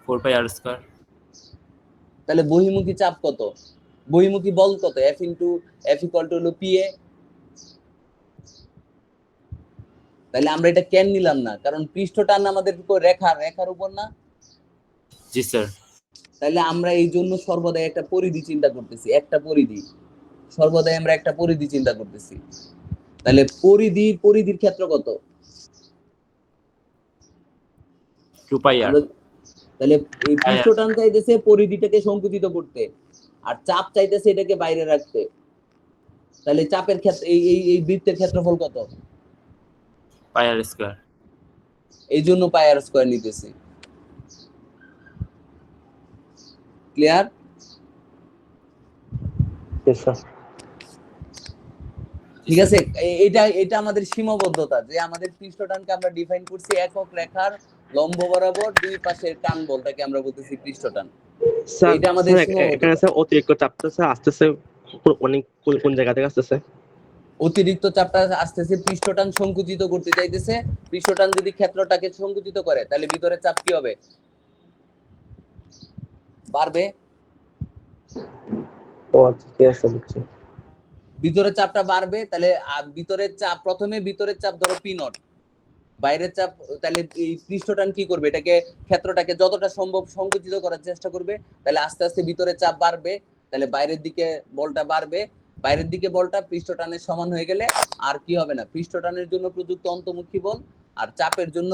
4 পাই আর স্কয়ার। তাহলে বহির্মুখী চাপ কত, বহির্মুখী বল কত? F ইকুয়াল টু হলো PA। তাহলে আমরা এটা কেন নিলাম না? কারণ পৃষ্ঠটান আমাদের রেখার উপর না। জি স্যার। তাহলে আমরা এই জন্য সর্বদাই একটা পরিধি চিন্তা করতেছি, সর্বদাই আমরা একটা পরিধি চিন্তা করতেছি। তাহলে পরিধির ক্ষেত্র কত? 2 পাই আর। তাহলে এই পৃষ্ঠটান চাইতেছে পরিধিটাকে সংকুচিত করতে, আর চাপ চাইতেছে এটাকে বাইরে রাখতে। তাহলে চাপের ক্ষেত্রে এই বৃত্তের ক্ষেত্রফল কত? পাই আর স্কয়ার। এই জন্য পাই আর স্কয়ার নিতেছি। ক্লিয়ার? ঠিক আছে, এটা আমাদের সীমাবদ্ধতা, যে আমাদের পৃষ্ঠটানকে আমরা ডিফাইন করছি একক রেখার লম্ব বরাবর দুই পাশের টান বলটাকে আমরা বলতেছি পৃষ্ঠটান। এটা আমাদের এখানে স্যার অতিরিক্ত চাপটা স্যার আসতেছে অনেক, কোন জায়গা থেকে আসতেছে? অতিরিক্ত চাপটা আসতেছে, পৃষ্ঠটান সংকুচিত করতে চাইতেছে। পৃষ্ঠটান যদি ক্ষেত্রটাকে সংকুচিত করে, তাহলে ভিতরে চাপ কি হবে? বাড়বে। ও আচ্ছা, ঠিক আছে বুঝছি। ভিতরের চাপটা বাড়বে, তাহলে ভিতরের চাপ, প্রথমে ভিতরের চাপ ধরো পি নট, বাইরের চাপ, তাহলে এই পৃষ্ঠটান কি করবে? এটাকে ক্ষেত্রটাকে যতটা সম্ভব সংকুচিত করার চেষ্টা করবে, তাহলে আস্তে আস্তে ভিতরের চাপ বাড়বে, তাহলে বাইরের দিকে বলটা বাড়বে, বাইরের দিকে বলটা পৃষ্ঠটানের সমান হয়ে গেলে আর কি হবে না, পৃষ্ঠটানের জন্য প্রযুক্ত অন্তর্মুখী বল আর চাপের জন্য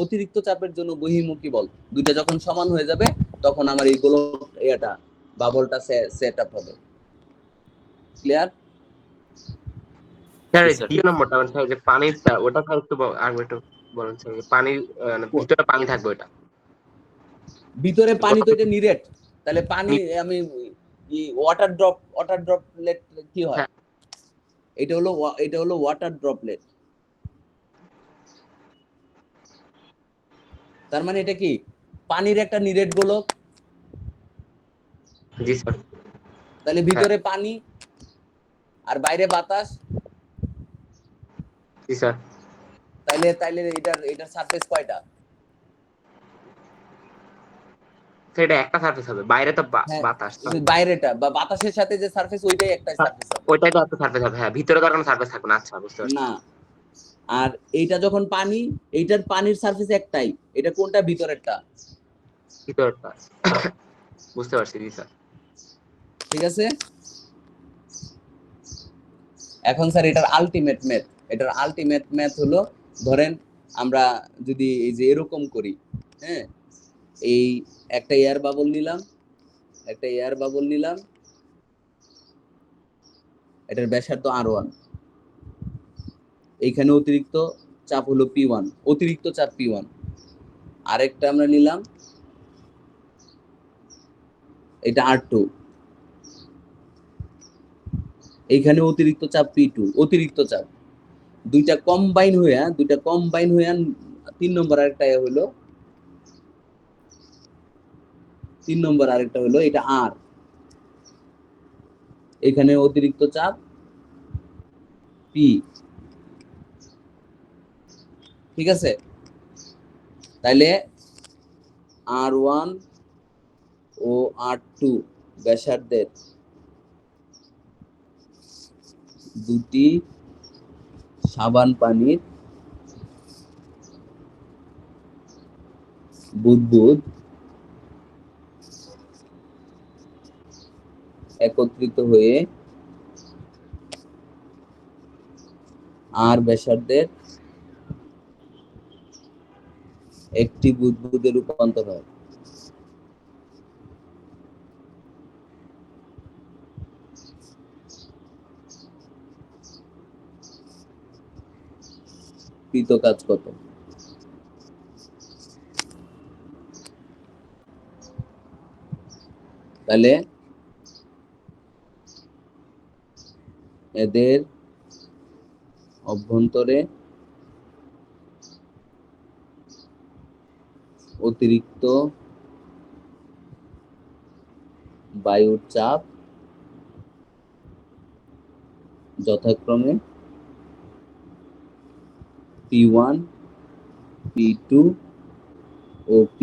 অতিরিক্ত চাপের জন্য বহির্মুখী বল দুইটা যখন সমান হয়ে যাবে তখন আমার এই গোলক এটা বাবলটা সেট আপ হবে। ক্লিয়ার? স্যার এই দ্বিতীয় নম্বরটা মানে স্যার যে পানিটা ওটা স্যার একটু আগে একটু বলেন স্যার পানির মানে ভিতরে পানি থাকবে ওটা ভিতরে পানি তো এটা নিরেট, তাহলে পানি আমি ওয়াটার ড্রপলেট কি হয়? হ্যাঁ। এটা হলো ওয়াটার ড্রপলেট। তার মানে এটা কি পানির একটা নিরেট গোলক। জি স্যার। তাহলে ভিতরে পানি আর বাইরে বাতাস। জি স্যার। তাইলে এটার সারফেস কয়টা? সেটা একটা সারফেস হবে, বাইরে তো হ্যাঁ, বাতাস না, বাইরেটা বা বাতাসের সাথে যে সারফেস ওইটাই একটা সারফেস হবে। ওইটাই তো একটা সারফেস হবে। হ্যাঁ, ভিতরে তো আর কোনো সারফেস থাকবে না। আচ্ছা বুঝতে পারছি। না, আর এইটা যখন পানি, এইটার পানির সারফেস একটাই, এটা কোনটা? ভিতরেরটা। ভিতরটা বুঝতে পারছি। জি স্যার। ঠিক আছে, এখন স্যার এটার আলটিমেট ম্যাথ হলো, ধরেন আমরা যদি এই যে এরকম করি, হ্যাঁ, এই একটা এয়ার বাবল নিলাম, এটার ব্যাসার্ধ R1, এইখানে অতিরিক্ত চাপ হলো P1, অতিরিক্ত চাপ P1। আরেকটা আমরা নিলাম, এটা R2, এইখানে অতিরিক্ত চাপ P2, অতিরিক্ত চাপ। দুইটা কম্বাইন হইয়া 3 নম্বর আরেকটা হলো এটা R, এখানে অতিরিক্ত চাপ P। ঠিক আছে, তাইলে R1 ও R2 ব্যাসার্ধের দুটি সাবান পানির বুদবুদ একত্রিত হয়ে আর ব্যাসার্ধের একটি বুদবুদে রূপান্তর হয়। কৃত কাজ কত? তাহলে এদের অভ্যন্তরে অতিরিক্ত বায়ুর চাপ যথাক্রমে P1, P2 ও P।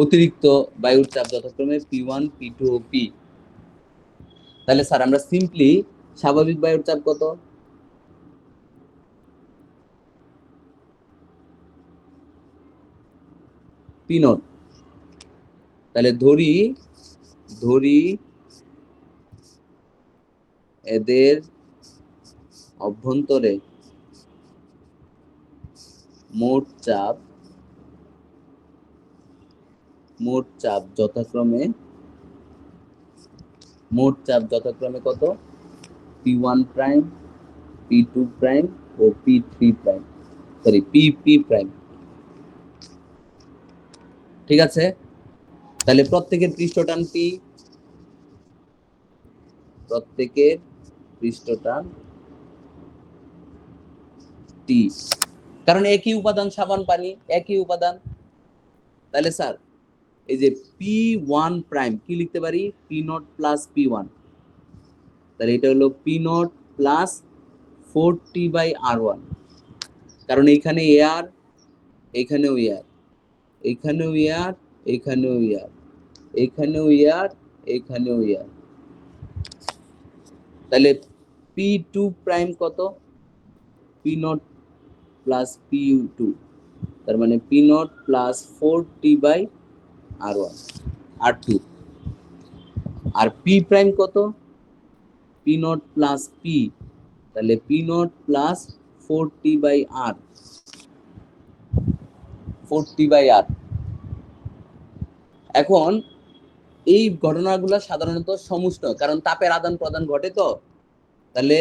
অতিরিক্ত বায়ুর চাপ যথাক্রমে P1, P2 ও P। তাহলে স্যার আমরা সিম্পলি স্বাভাবিক বায়ুর চাপ কত? P0। তাহলে ধরি এদের অভ্যন্তরে মোট চাপ যথাক্রমে কত? P1 প্রাইম, P2 প্রাইম ও P3 prime, sorry P prime. ঠিক আছে, তাহলে প্রত্যেকের পৃষ্ঠটান P, T, কারণ একই উপাদান, সাবান পানি একই উপাদান। তাহলে স্যার এই যে P1 প্রাইম কি লিখতে পারি? P0 plus P1। তাহলে এটা হলো P0 প্লাস 4T/R1, কারণ এইখানে এয়ার, এইখানেও এয়ার, এইখানেও এয়ার, এইখানেও এয়ার, এইখানেও এয়ার, এইখানেও এয়ার। তাহলে P2 প্রাইম কত? P0 প্লাস P2, তার মানে P0 প্লাস 4T/R1 R2। আর পি প্রাইম কত? পি নট প্লাস পি, তাহলে P naught plus 4t/r, 4t/r। এখন এই ঘটনাগুলো সাধারণত সমুষ্ণ, কারণ তাপের আদান প্রদান ঘটে তো, তাহলে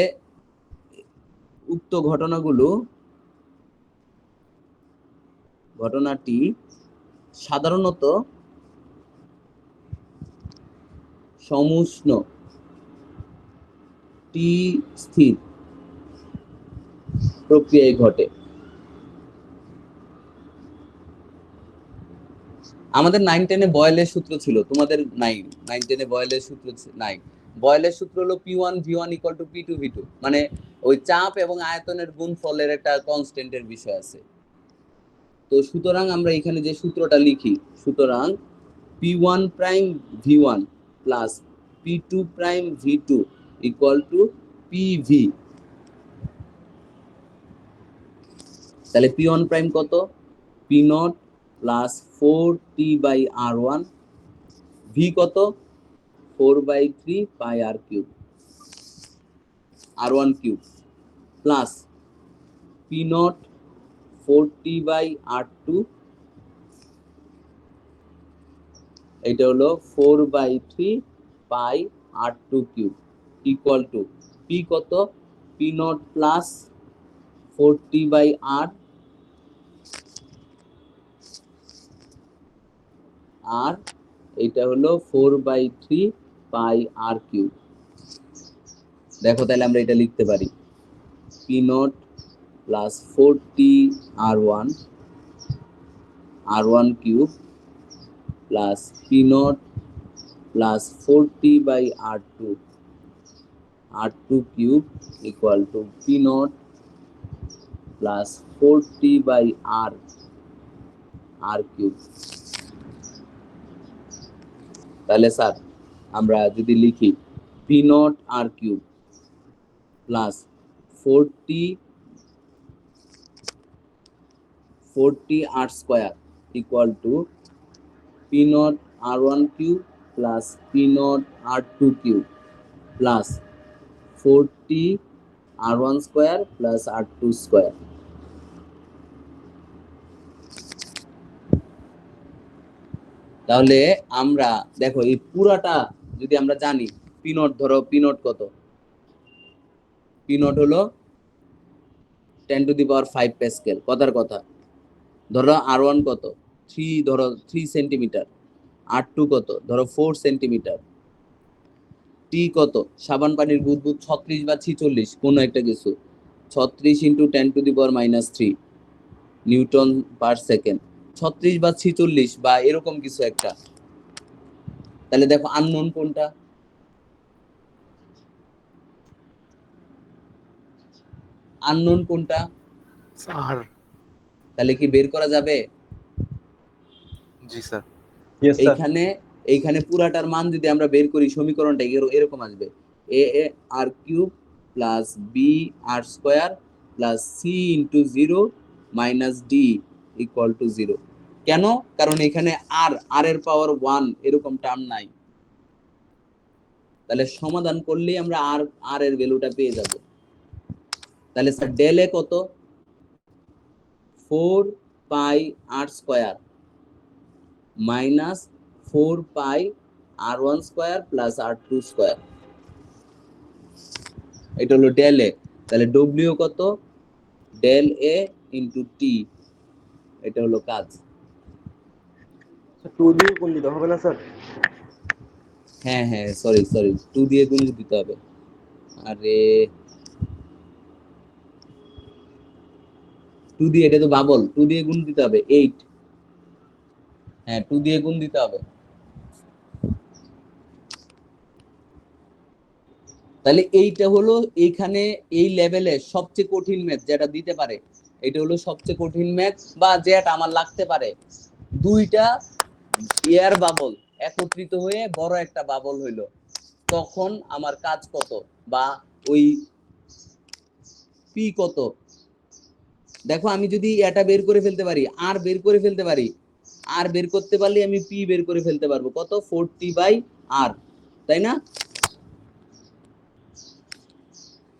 উক্ত ঘটনাটি সাধারণত সমুষ্ণ টি স্থির প্রক্রিয়ায় ঘটে। আমাদের 9-10-এ বয়েলের সূত্র ছিল, তোমাদের 9-10-এ বয়েলের সূত্র নাই। বয়েলের সূত্র হলো P1 V1 = P2 V2, মানে ওই চাপ এবং আয়তনের গুণফলের একটা কনস্ট্যান্টের বিষয় আছে। তো সুতরাং আমরা এখানে যে সূত্রটা লিখি, সুতরাং P1 prime V1 plus P2 prime V2 = PV। তাহলে P1 প্রাইম কত? P0 প্লাস 4t/r1, V কত? 4/3πr³ r1 cube plus P0 4t/r2, এটা হলো 4/3πr2³ ইকুয়াল টু P কত? P0 প্লাস 4t/r আর এটা হলো 4/3πr³। দেখো তাহলে আমরা এটা লিখতে পারি P0 plus 4t/r1 cube plus P0 plus 4t/r2 cube equal to P0 plus 4t/r cube. তাহলে স্যার আমরা যদি লিখি P0 r cube plus 40r square equal to P0 r1 cube plus P0 r2 cube plus 40r1 square plus r2 square. তাহলে আমরা দেখো এই পুরাটা যদি আমরা জানি, P0 ধরো, P0 কত? P0 হলো 10⁵ প্যাসকেল, কথার কথা। ধরো R1 কত? 3 সেন্টিমিটার, R2 কত? ধরো 4 সেন্টিমিটার, T কত? সাবান পানির বুদবুদ 36 বা 46 কোন একটা কিছু, 36 × 10⁻³ নিউটন পার সেকেন্ড, 36 বা 46 বা এরকম কিছু একটা। তাহলে দেখো আননোন কোনটা? আননোন কোনটা? স্যার। তাহলে কি বের করা যাবে? জি স্যার। এইখানে পুরাটার মান যদি আমরা বের করি, সমীকরণটা এরকম আসবে a r³ plus b r² plus c × 0 minus d = 0। কেন? কারণ এখানে r এর পাওয়ার 1 এরকম টার্ম নাই। তাহলে সমাধান করলেই আমরা r এর ভ্যালুটা পেয়ে যাব। তাহলে স্যার ডেল এ কত? 4πr² minus 4πr1² plus r2²। এটা হলো ডেল এ। তাহলে ডব্লিউ কত? ডেল এ ইন্টু টি, এটা হলো কাজ। 2 দিয়ে গুণ দিতে হবে না স্যার? হ্যাঁ হ্যাঁ, সরি 2 দিয়ে গুণ দিতে হবে। আরে 2 দিয়ে, এটা তো বাবল, 2 দিয়ে গুণ দিতে হবে 8। হ্যাঁ 2 দিয়ে গুণ দিতে হবে। তাহলে এইটা হলো এইখানে এই লেভেলে সবচেয়ে কঠিন ম্যাথ যেটা দিতে পারে। এটা হলো সবচেয়ে কঠিন ম্যাথ, বা যেটা আমার লাগতে পারে। দুইটা এয়ার বাবল একত্রিত হয়ে বড় একটা বাবল হইলো, তখন আমার কাজ কত, বা ওই পি কত। দেখো আমি যদি এটা বের করে ফেলতে পারি, আর বের করে ফেলতে পারি, আর বের করতে পারলে আমি পি বের করে ফেলতে পারবো। কত? 40/r। তাই না?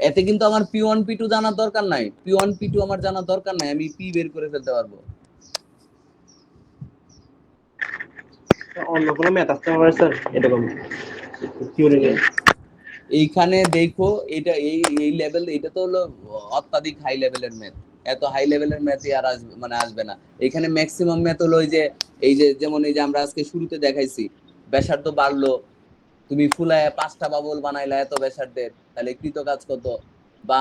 এতে কিন্তু আমার P1 P2 জানার দরকার নাই, P1 P2 আমার জানার দরকার নাই, আমি P বের করে ফেলতে পারবো। অন্য কোনো ম্যাথ আসতে পারে স্যার এরকম থিওরি নিয়ে? এইখানে দেখো, এটা এই লেভেল, এটা তো হলো অত্যাধিক হাই লেভেলের ম্যাথ। এত হাই লেভেলের ম্যাথই আর আসবে মানে আসবে না। এখানে ম্যাক্সিমাম ম্যাথ হলো এই যে যেমন এই যে আমরা আজকে শুরুতে দেখাইছি, ব্যাসার্ধ বাড়লো, তুমি ফুলায় 5টা বাবল বানাইলা এত ব্যাসার্ধের, তাহলে কৃত কাজ কত, বা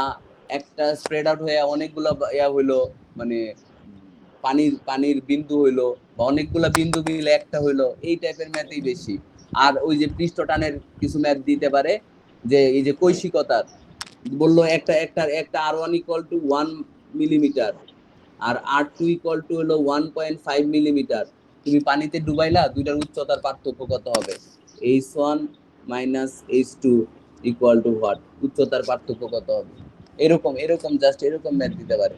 একটা স্প্রেড আউট হয়ে অনেকগুলো ইয়া হইলো, মানে পানির বিন্দু হইলো, বা অনেকগুলা বিন্দু মিলে একটা হইলো, এই টাইপের ম্যাথই বেশি। আর ওই যে পৃষ্ঠ টানের কিছু ম্যাথ দিতে পারে, যে এই যে কৈশিকতার বললো একটা R1 = 1 মিলিমিটার আর R2 = হলো 1.5 মিলিমিটার, তুমি পানিতে ডুবাইলা, দুইটার উচ্চতার পার্থক্য কত হবে? h1 - h2 = what? উচ্চতার পার্থক্য কত হবে? এরকম জাস্ট এরকম ম্যাথ দিতে পারে।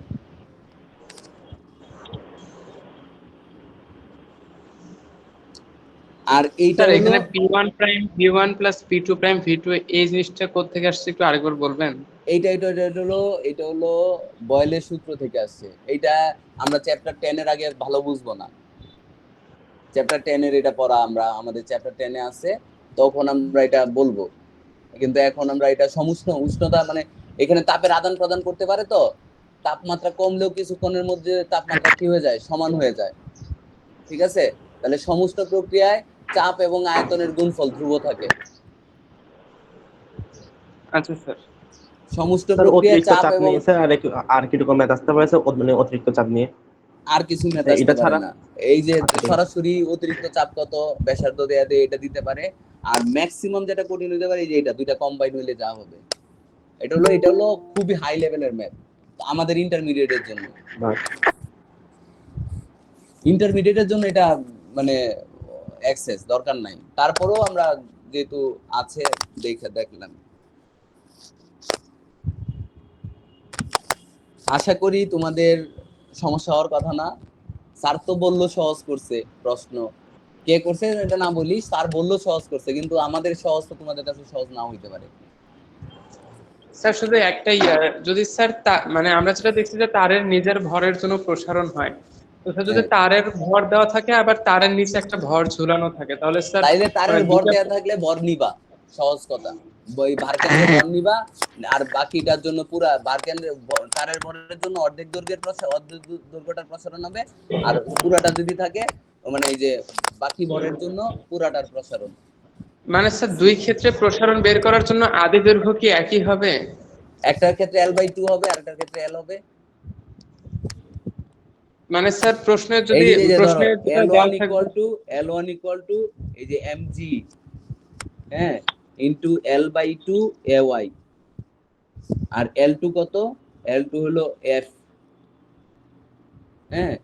আর এইটা স্যার হলো এখানে P1 prime V1 plus P2 prime V2 এই জিনিসটা কোথা থেকে আসছে একটু আরেকবার বলবেন? এটা হলো বয়েলের সূত্র থেকে আসছে। এইটা আমরা চ্যাপ্টার 10 এর আগে ভালো বুঝবো না, চ্যাপ্টার 10 এর এটা পড়া আমরা আমাদের চ্যাপ্টার 10 এ আছে, তখন আমরা এটা বলবো। কিন্তু এখন আমরা এটা উষ্ণতা মানে এখানে তাপের আদান প্রদান করতে পারে, তো তাপমাত্রা কমলেও কিছুক্ষণের মধ্যে তাপমাত্রা কি হয়ে যায়? সমান হয়ে যায়, ঠিক আছে? তাহলে সমস্ত প্রক্রিয়ায় চাপ এবং আয়তনের গুণফল ধ্রুব থাকে। আচ্ছা স্যার। সমস্ত স্যার প্রক্রিয়ায় অতিরিক্ত চাপ চাপ এবং নিয়ে স্যার আর কি রকম ম্যাথ আসতে পারে স্যার, মানে অতিরিক্ত চাপ নিয়ে? আর কিছু ম্যাথ আসতে এটা পারে ছাড়া না। এই যে আচ্ছা, ঠিক আছে। সরাসরি অতিরিক্ত চাপ কত, ব্যাসার্ধ দেয়া দিয়ে এটা দিতে পারে। আর ম্যাক্সিমাম যেটা কঠিন হতে পারে, এই যে এটা দুইটা কম্বাইন হইলে যা হবে, এটা হলো খুবই হাই লেভেলের ম্যাথ আমাদের ইন্টারমিডিয়েটের জন্য। ইন্টারমিডিয়েটের জন্য এটা মানে অ্যাক্সেস দরকার নাই, তারপরেও আমরা যেহেতু আছে দেখলাম। আশা করি তোমাদের সমস্যা হওয়ার কথা না। স্যার তো বললো সহজ করছে, প্রশ্ন কে করছে এটা না বলি, স্যার বললো সহজ করছে, কিন্তু আমাদের সহজ তো তোমাদের কাছে সহজ নাও হইতে পারে। স্যার শুধু একটাই যদি স্যার মানে আমরা যেটা দেখছি যে তারের নিজের ভরের জন্য প্রসারণ হয়, তো স্যার যদি তারের ভর দেওয়া থাকে আবার তারের নিচে একটা ভর ঝুলানো থাকে, তাহলে স্যার তাইলে তারের ভর দুইটা দেয়া থাকলে ভর নিবা, সহজ কথা। ওই ভার কেন্দ্রে ভর নিবা, আর বাকিটার জন্য পুরা ভার কেন্দ্রে তারের ভরের জন্য অর্ধেক দৈর্ঘ্যটার প্রসারণ হবে, আর পুরাটা যদি থাকে মানে এই যে বাকি ভরের জন্য পুরাটার প্রসারণ। মানে স্যার দুই ক্ষেত্রে প্রসারণ বের করার জন্য আদি দৈর্ঘ্য কি একই হবে? একটার ক্ষেত্রে L/2 হবে, আরেকটার ক্ষেত্রে L হবে। মানে স্যার প্রশ্নের এই যদি যে ধরো প্রশ্নের যেটা দেওয়া থাকবে L1 = এই যে mg, হ্যাঁ, ইনটু L/2 ay, আর L2 কত? L2 হলো f, হ্যাঁ,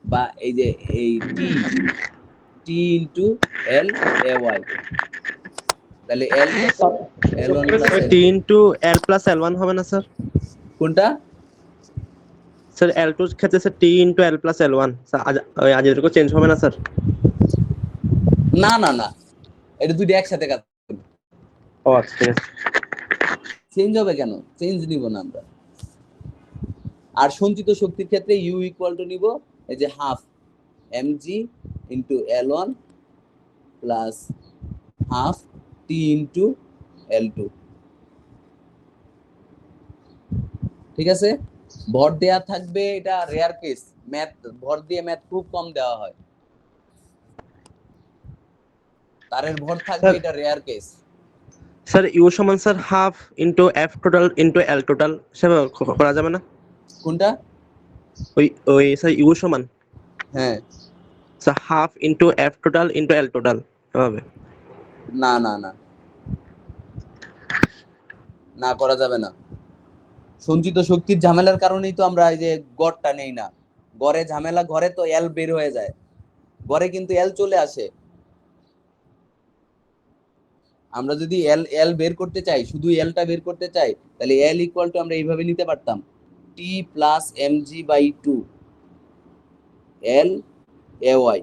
বা এই যে এই t ইনটু L ay, তাহলে L কত? L1 + T into L plus L1 হবে না স্যার? কোনটা স্যার L2 এর ক্ষেত্রে sir T into L plus L1, sir আজ এরকম চেঞ্জ হবে না স্যার? না না না, এটা দুটো একসাথে কাজ করবে। ও আচ্ছা, ঠিক আছে। চেঞ্জ হবে কেন? চেঞ্জ নিব না আমরা। আর সঞ্চিত শক্তির ক্ষেত্রে U = নিব এই যে half mg into L1 plus half T into L2, ঠিক আছে? ভর দেয়া থাকবে, এটা রেয়ার কেস, ম্যাথ ভর দিয়ে ম্যাথ খুব কম দেওয়া হয়। তারের ভর থাকবে, এটা রেয়ার কেস। স্যার ইউ সমান sir half into F total into এল টোটাল, সেভাবে করা যাবে না? কোনটা? ওই স্যার ইউ সমান হ্যাঁ, sir half into F total into এল টোটাল, এভাবে? না না না না, করা যাবে না। সঞ্চিত শক্তির ঝামেলার কারণেই তো আমরা এই যে গড়টা নেই না। গড়ে ঝামেলা, ঘরে তো এল বের হয়ে যায়, গড়ে কিন্তু এল চলে আসে। আমরা যদি এল বের করতে চাই, শুধু এলটা বের করতে চাই, তাহলে L = আমরা এইভাবে নিতে পারতাম, T plus mg/2 L ay,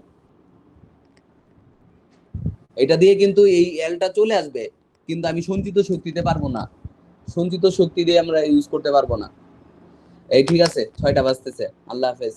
এটা দিয়ে কিন্তু এই এলটা চলে আসবে, কিন্তু আমি সঞ্চিত শক্তিতে পারবো না, সঞ্চিত শক্তি দিয়ে আমরা ইউজ করতে পারবো না। এই ঠিক আছে, 6টা বাজতেছে, আল্লাহ হাফেজ।